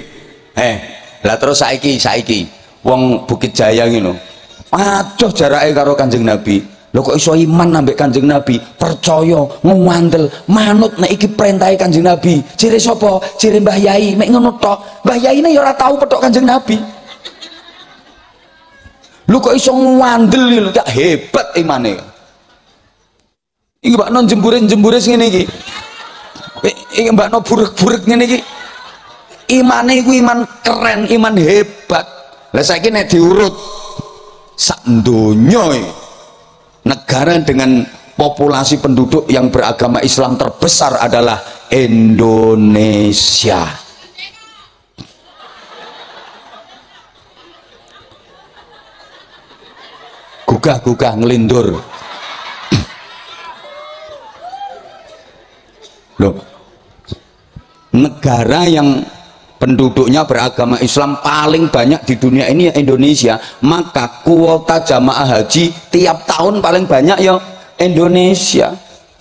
Lah terus saiki wong Bukit Jaya ngono. Aduh jarake karo Kanjeng Nabi. Lho kok iso iman ambek Kanjeng Nabi? Percaya, ngandel, manut nek iki perintahe Kanjeng Nabi. Ciri sapa? Ciri Mbah Yai. Mek ngono tok. Mbah Yai ne ya ora tau petok Kanjeng Nabi. Lho kok iso ngandel lho, gak hebat imane. Iki mbakno jembure sing ngene iki. Iki mbakno burek-burek ngene iki. Imane iku iman keren, iman hebat. Lah saiki nek diurut sak donya negara dengan populasi penduduk yang beragama Islam terbesar adalah Indonesia. Gugah-gugah ngelindur. Loh, negara yang penduduknya beragama Islam paling banyak di dunia ini ya Indonesia, maka kuota jamaah haji tiap tahun paling banyak ya Indonesia.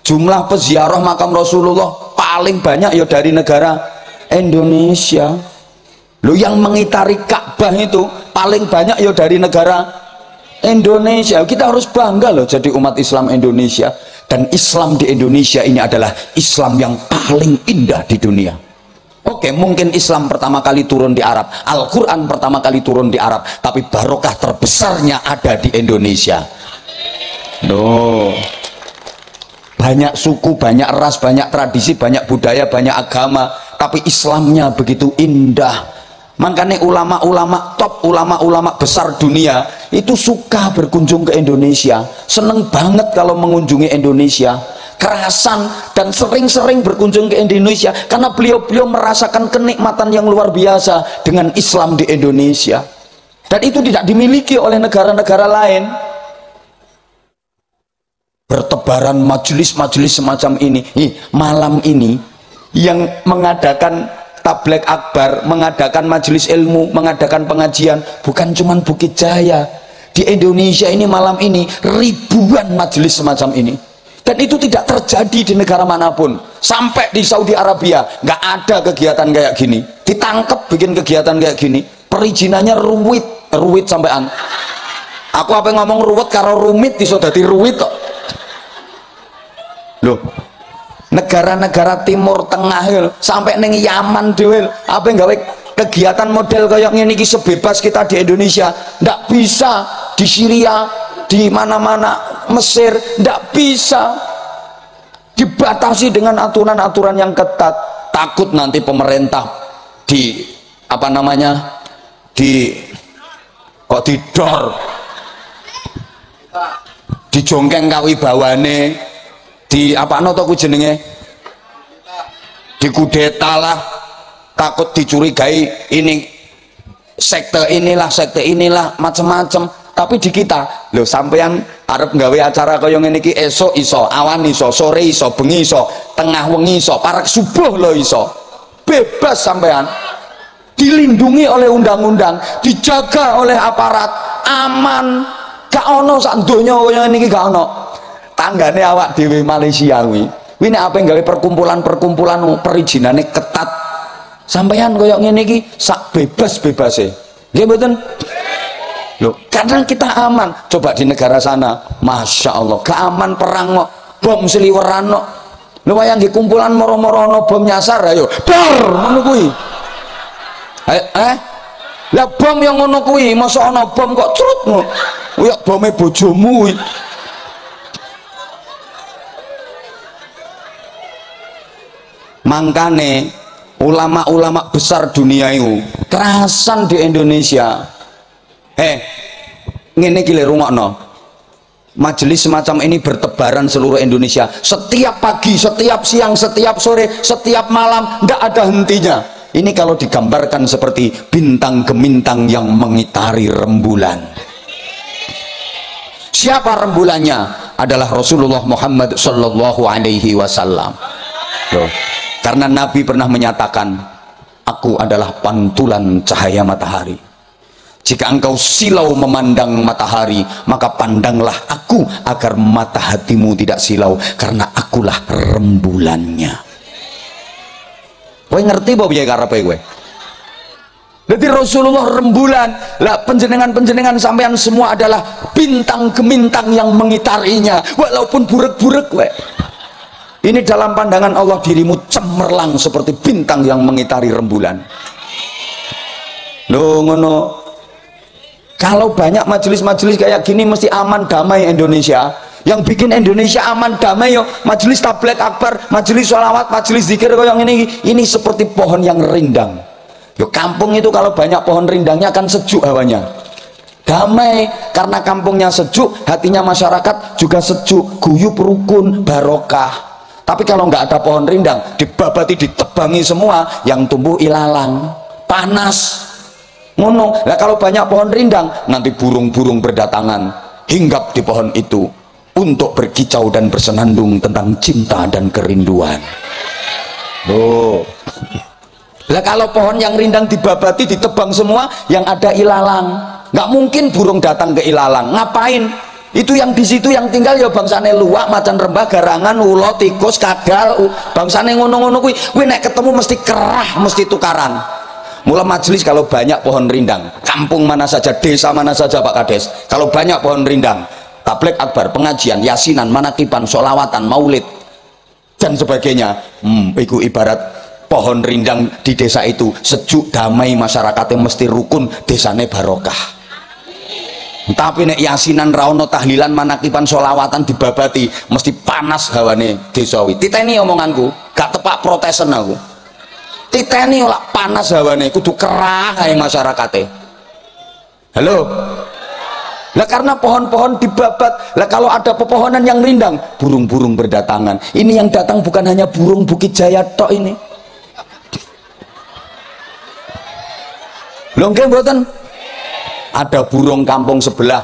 Jumlah peziarah makam Rasulullah paling banyak ya dari negara Indonesia. Loh, yang mengitari Ka'bah itu paling banyak ya dari negara Indonesia. Kita harus bangga loh jadi umat Islam Indonesia. Dan Islam di Indonesia ini adalah Islam yang paling indah di dunia. Oke, mungkin Islam pertama kali turun di Arab, Al-Quran pertama kali turun di Arab, tapi barokah terbesarnya ada di Indonesia. Loh, banyak suku, banyak ras, banyak tradisi, banyak budaya, banyak agama, tapi Islamnya begitu indah. Makanya ulama-ulama top, ulama-ulama besar dunia itu suka berkunjung ke Indonesia, seneng banget kalau mengunjungi Indonesia, kerasan dan sering-sering berkunjung ke Indonesia karena beliau-beliau merasakan kenikmatan yang luar biasa dengan Islam di Indonesia, dan itu tidak dimiliki oleh negara-negara lain. Bertebaran majelis-majelis semacam ini. Malam ini yang mengadakan Tablek Akbar, mengadakan majelis ilmu, mengadakan pengajian bukan cuman Bukit Jaya. Di Indonesia ini malam ini ribuan majelis semacam ini, dan itu tidak terjadi di negara manapun. Sampai di Saudi Arabia nggak ada kegiatan kayak gini, ditangkap bikin kegiatan kayak gini, perizinannya ruwit sampean. Aku apa ngomong ruwet karo rumit iso dadi ruwit kok. Loh, negara-negara Timur Tengah sampai neng Yaman dhewe apa gawe kegiatan model kayak ngene iki sebebas kita di Indonesia ndak bisa. Di Syria, di mana-mana, Mesir ndak bisa, dibatasi dengan aturan-aturan yang ketat. Takut nanti pemerintah didor dijongkeng kawibawane, di apano to ku jenenge, dikudeta lah, takut dicurigai ini sekte inilah macam-macam. Tapi di kita lho, sampeyan arep nggawe acara kaya ngene iki, esuk iso, awan iso, sore iso, bengi iso, tengah wengi iso, parek subuh lho iso, bebas sampean, dilindungi oleh undang-undang, dijaga oleh aparat, aman, gak ono sak donya kaya ngene iki, gak ono. Tanggane awak dhewe Malaysia kuwi nek ape nggawe perkumpulan perizinane ketat, sampeyan kaya ngene iki sak bebas-bebase, nggih mboten? Loh, kadang kita aman. Coba di negara sana, masya Allah, gak aman, perang kok, bom seliweran kok. Lho wayang di kumpulan moro-moro ono bom nyasar, ayo dar ngono kuwi. Lah bom yang ngono kuwi, masa ono bom kok crut ngono. Ya bome bojomu kuwi. Mangkane ulama-ulama besar dunia itu kerasan di Indonesia. Ngene iki lho, rungokno. Majelis semacam ini bertebaran seluruh Indonesia. Setiap pagi, setiap siang, setiap sore, setiap malam, tidak ada hentinya. Ini kalau digambarkan seperti bintang gemintang yang mengitari rembulan. Siapa rembulannya? Adalah Rasulullah Muhammad sallallahu alaihi wasallam. Karena Nabi pernah menyatakan, aku adalah pantulan cahaya matahari. Jika engkau silau memandang matahari, maka pandanglah aku agar mata hatimu tidak silau, karena akulah rembulannya. Kowe ngerti apa piye karepe kowe? Jadi Rasulullah rembulan. Lah penjenengan sampean semua adalah bintang gemintang yang mengitarinya, walaupun burek-burek kowe. Ini dalam pandangan Allah dirimu cemerlang seperti bintang yang mengitari rembulan. Loh ngono. Kalau banyak majelis-majelis kayak gini mesti aman damai Indonesia. Yang bikin Indonesia aman damai yo majelis tabligh akbar, majelis sholawat, majelis zikir kayak ini seperti pohon yang rindang. Yo kampung itu kalau banyak pohon rindangnya akan sejuk hawanya. Damai, karena kampungnya sejuk, hatinya masyarakat juga sejuk, guyub, rukun, barokah. Tapi kalau nggak ada pohon rindang, dibabati, ditebangi semua, yang tumbuh ilalang, panas. Ngono. Lah kalau banyak pohon rindang, nanti burung-burung berdatangan hinggap di pohon itu untuk berkicau dan bersenandung tentang cinta dan kerinduan. Loh. Lah kalau pohon yang rindang dibabati, ditebang semua, yang ada ilalang, nggak mungkin burung datang ke ilalang. Ngapain? Itu yang di situ yang tinggal ya bangsane luwak, macan rembah, garangan, ulo, tikus, kadal, bangsane ngono-ngono kuwi nek ketemu mesti kerah, mesti tukaran. Mula majelis kalau banyak pohon rindang, kampung mana saja, desa mana saja Pak Kades, kalau banyak pohon rindang, tabligh akbar, pengajian, yasinan, manakiban, sholawatan, maulid dan sebagainya, itu ibarat pohon rindang di desa itu, sejuk, damai, masyarakatnya mesti rukun, desane barokah. Tapi nek yasinan, raono, tahlilan, manakiban, sholawatan dibabati, mesti panas hawane desa wi. Titeni omonganku, gak tepak protesen aku. Titeni ora panas hawane, kudu kerah ae masyarakate. Halo. Lah karena pohon-pohon dibabat. Lah kalau ada pepohonan yang rindang, burung-burung berdatangan. Ini yang datang bukan hanya burung Bukit Jaya tok ini. Lho nggih mboten? Ada burung kampung sebelah,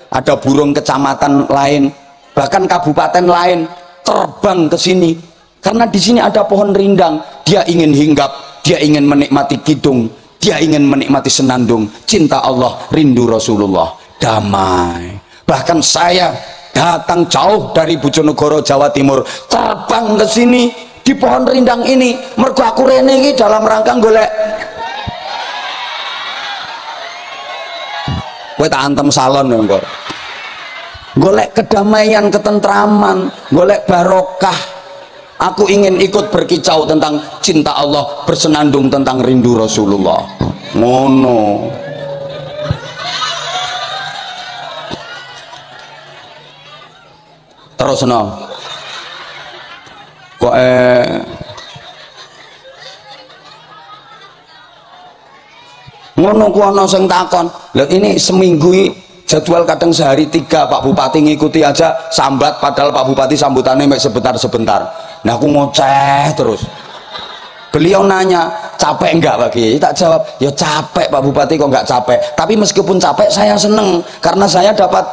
ada burung kecamatan lain, bahkan kabupaten lain terbang ke sini. Karena di sini ada pohon rindang, dia ingin hinggap, dia ingin menikmati kidung, dia ingin menikmati senandung, cinta Allah, rindu Rasulullah, damai. Bahkan saya datang jauh dari Bojonegoro, Jawa Timur, terbang ke sini di pohon rindang ini, mergo aku rene iki dalam rangka golek. Kowe tak antem salon kok. Golek kedamaian, ketentraman, golek barokah. Aku ingin ikut berkicau tentang cinta Allah, bersenandung tentang rindu Rasulullah. Ngono. Terus no. Kok ngono ku ana sing takon. Lha ini seminggu jadwal kadang sehari 3, Pak Bupati ngikuti aja sambat, padahal Pak Bupati sambutannya sebentar-sebentar. Nah aku ngoceh terus. Beliau nanya, capek enggak Pak Kiai? Tak jawab, ya capek Pak Bupati, kok enggak capek. Tapi meskipun capek saya seneng karena saya dapat.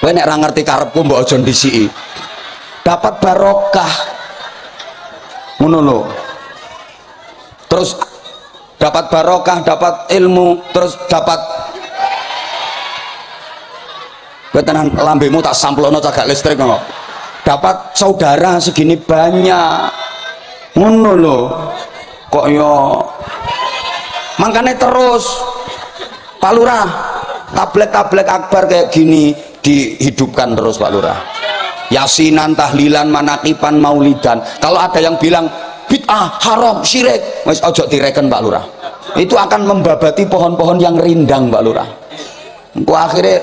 Kowe nek ra ngerti karepku mbok aja ndisiki. Dapat barokah. Ngono lho. Terus dapat barokah, dapat ilmu, terus dapat kowe tenan lambemu tak samplono cagak listrik kok. Dapat saudara segini banyak. Ngono lho. Kok yo makanya terus Pak Lurah tablet akbar kayak gini dihidupkan terus Pak Lurah. Yasinan, tahlilan, manakipan, maulidan. Kalau ada yang bilang bid'ah, haram, syirik, wis ojo direken Pak Lurah. Itu akan membabati pohon-pohon yang rindang Pak Lurah. Engko akhirnya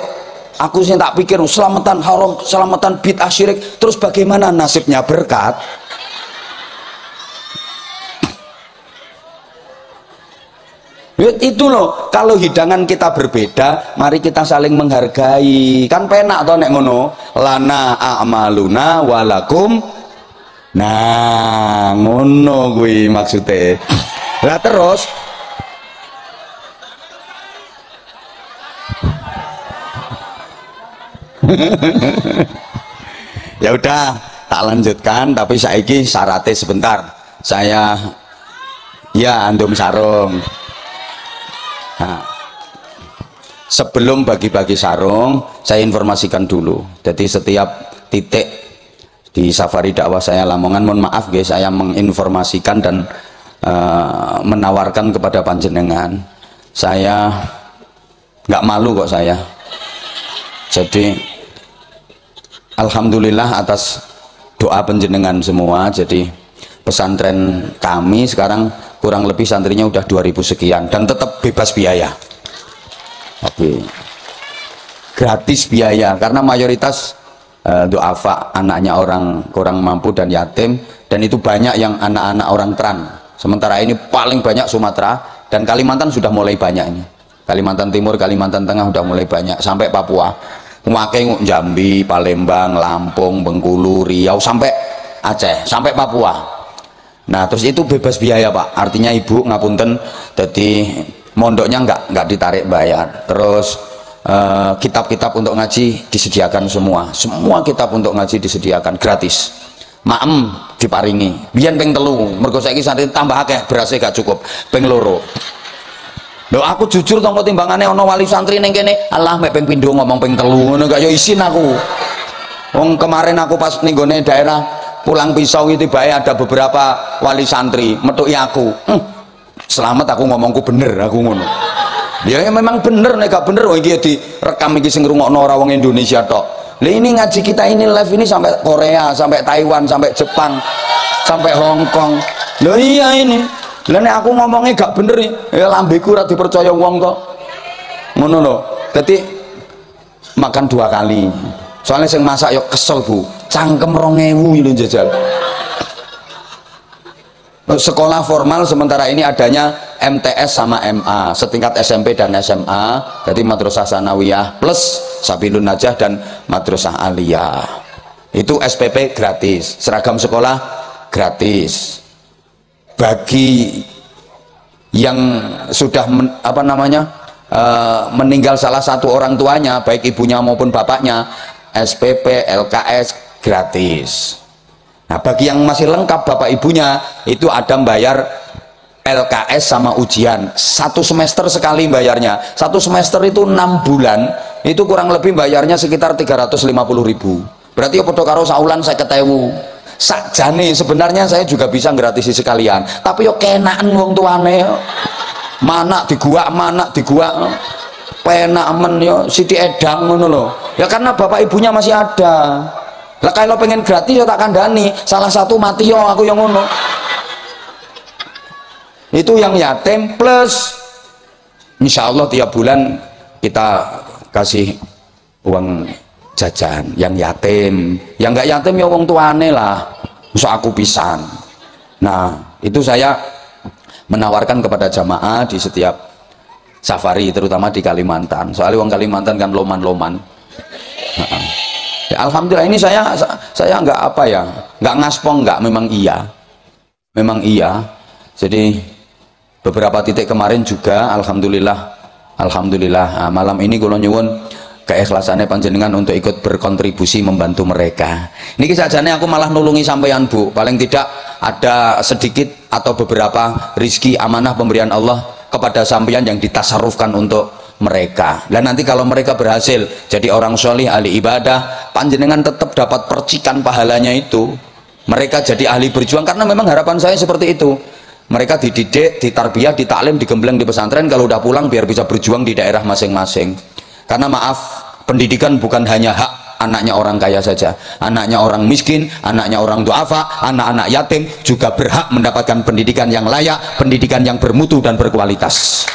aku sih tak pikir selamatan haram, selamatan bid'ah, syirik, terus bagaimana nasibnya berkat? Itu loh, kalau hidangan kita berbeda, mari kita saling menghargai. Kan penak toh nek ngono. Lana a'maluna walakum. Nah, ngono kuwi maksudnya. Lah terus ya udah tak lanjutkan, tapi saiki syaratnya sebentar. Saya ya andum sarung. Nah, sebelum bagi-bagi sarung saya informasikan dulu. Jadi setiap titik di safari dakwah saya Lamongan, mohon maaf guys, saya menginformasikan dan menawarkan kepada panjenengan. Saya nggak malu kok saya. Jadi alhamdulillah atas doa panjenengan semua. Jadi pesantren kami sekarang kurang lebih santrinya udah 2000 sekian dan tetap bebas biaya. Oke. Gratis biaya karena mayoritas duafa, anaknya orang kurang mampu dan yatim, dan itu banyak yang anak-anak orang Tran. Sementara ini paling banyak Sumatera dan Kalimantan sudah mulai banyak ini. Kalimantan Timur, Kalimantan Tengah udah mulai banyak sampai Papua. Memakai Jambi, Palembang, Lampung, Bengkulu, Riau sampai Aceh, sampai Papua. Nah terus itu bebas biaya Pak, artinya ibu ngapunten, jadi mondoknya nggak ditarik bayar. Terus kitab-kitab untuk ngaji disediakan semua kitab untuk ngaji disediakan gratis. Maem diparingi biyen ping 3, mergo saiki santri tambah akeh, berasnya gak cukup ping 2. Loh aku jujur tongko timbangane ono wali santri ning kene, Allah mek ping pindho ngomong ping 3 ngono gak yo isin aku. Wong kemarin aku pas ning gone daerah Pulang Pisau itu baik ada beberapa wali santri metuki aku. Selamat aku ngomongku bener, aku ngono. Ya memang bener, nek gak bener oh iki direkam iki sing ngrungokno ora wong Indonesia tok. Lah ini ngaji kita ini live ini sampai Korea, sampai Taiwan, sampai Jepang, sampai Hong Kong. Lah iya ini. Lah nek aku ngomongnya gak bener ya lambeku ora dipercaya wong kok. Ngono lho. Dadi makan 2 kali. Soalnya sing masak yo kesel Bu, cangkem 2000 lho jajal. Sekolah formal sementara ini adanya MTS sama MA, setingkat SMP dan SMA. Jadi Madrasah Sanawiyah plus Sabilun Najah dan Madrasah Aliyah. Itu SPP gratis, seragam sekolah gratis. Bagi yang sudah meninggal salah satu orang tuanya, baik ibunya maupun bapaknya, SPP, LKS gratis. Nah bagi yang masih lengkap bapak ibunya itu ada bayar LKS sama ujian 1 semester sekali bayarnya. 1 semester itu 6 bulan, itu kurang lebih bayarnya sekitar 350.000. Berarti ya podo karo saulan 50.000. Sakjane sebenarnya saya juga bisa gratisi sekalian, tapi yo kenaan wong tuane. Mana di gua penak men yo Siti Edang ngono lho. Ya karena bapak ibunya masih ada. Lah kalau pengen gratis ya tak kandani, salah satu mati yo aku yang ngono. Itu yang yatim plus insya Allah tiap bulan kita kasih uang jajan yang yatim. Yang enggak yatim ya wong tuane lah. Masa aku pisan. Nah, itu saya menawarkan kepada jamaah di setiap safari terutama di Kalimantan. Soalnya wong Kalimantan kan loman-loman. Ya, alhamdulillah ini saya nggak apa ya, nggak ngaspong, nggak, memang iya. Jadi beberapa titik kemarin juga alhamdulillah. Nah, malam ini kula nyuwun keikhlasannya panjenengan untuk ikut berkontribusi membantu mereka. Niki sajane aku malah nulungi sampeyan Bu, paling tidak ada sedikit atau beberapa rizki amanah pemberian Allah kepada sampeyan yang ditasarufkan untuk mereka. Dan nanti kalau mereka berhasil jadi orang solih, ahli ibadah, panjenengan tetap dapat percikan pahalanya itu. Mereka jadi ahli berjuang, karena memang harapan saya seperti itu. Mereka dididik, ditarbiyah, ditaklim, digembleng di pesantren, kalau udah pulang biar bisa berjuang di daerah masing-masing. Karena maaf, pendidikan bukan hanya hak anaknya orang kaya saja, anaknya orang miskin, anaknya orang duafa, anak-anak yatim juga berhak mendapatkan pendidikan yang layak, pendidikan yang bermutu dan berkualitas.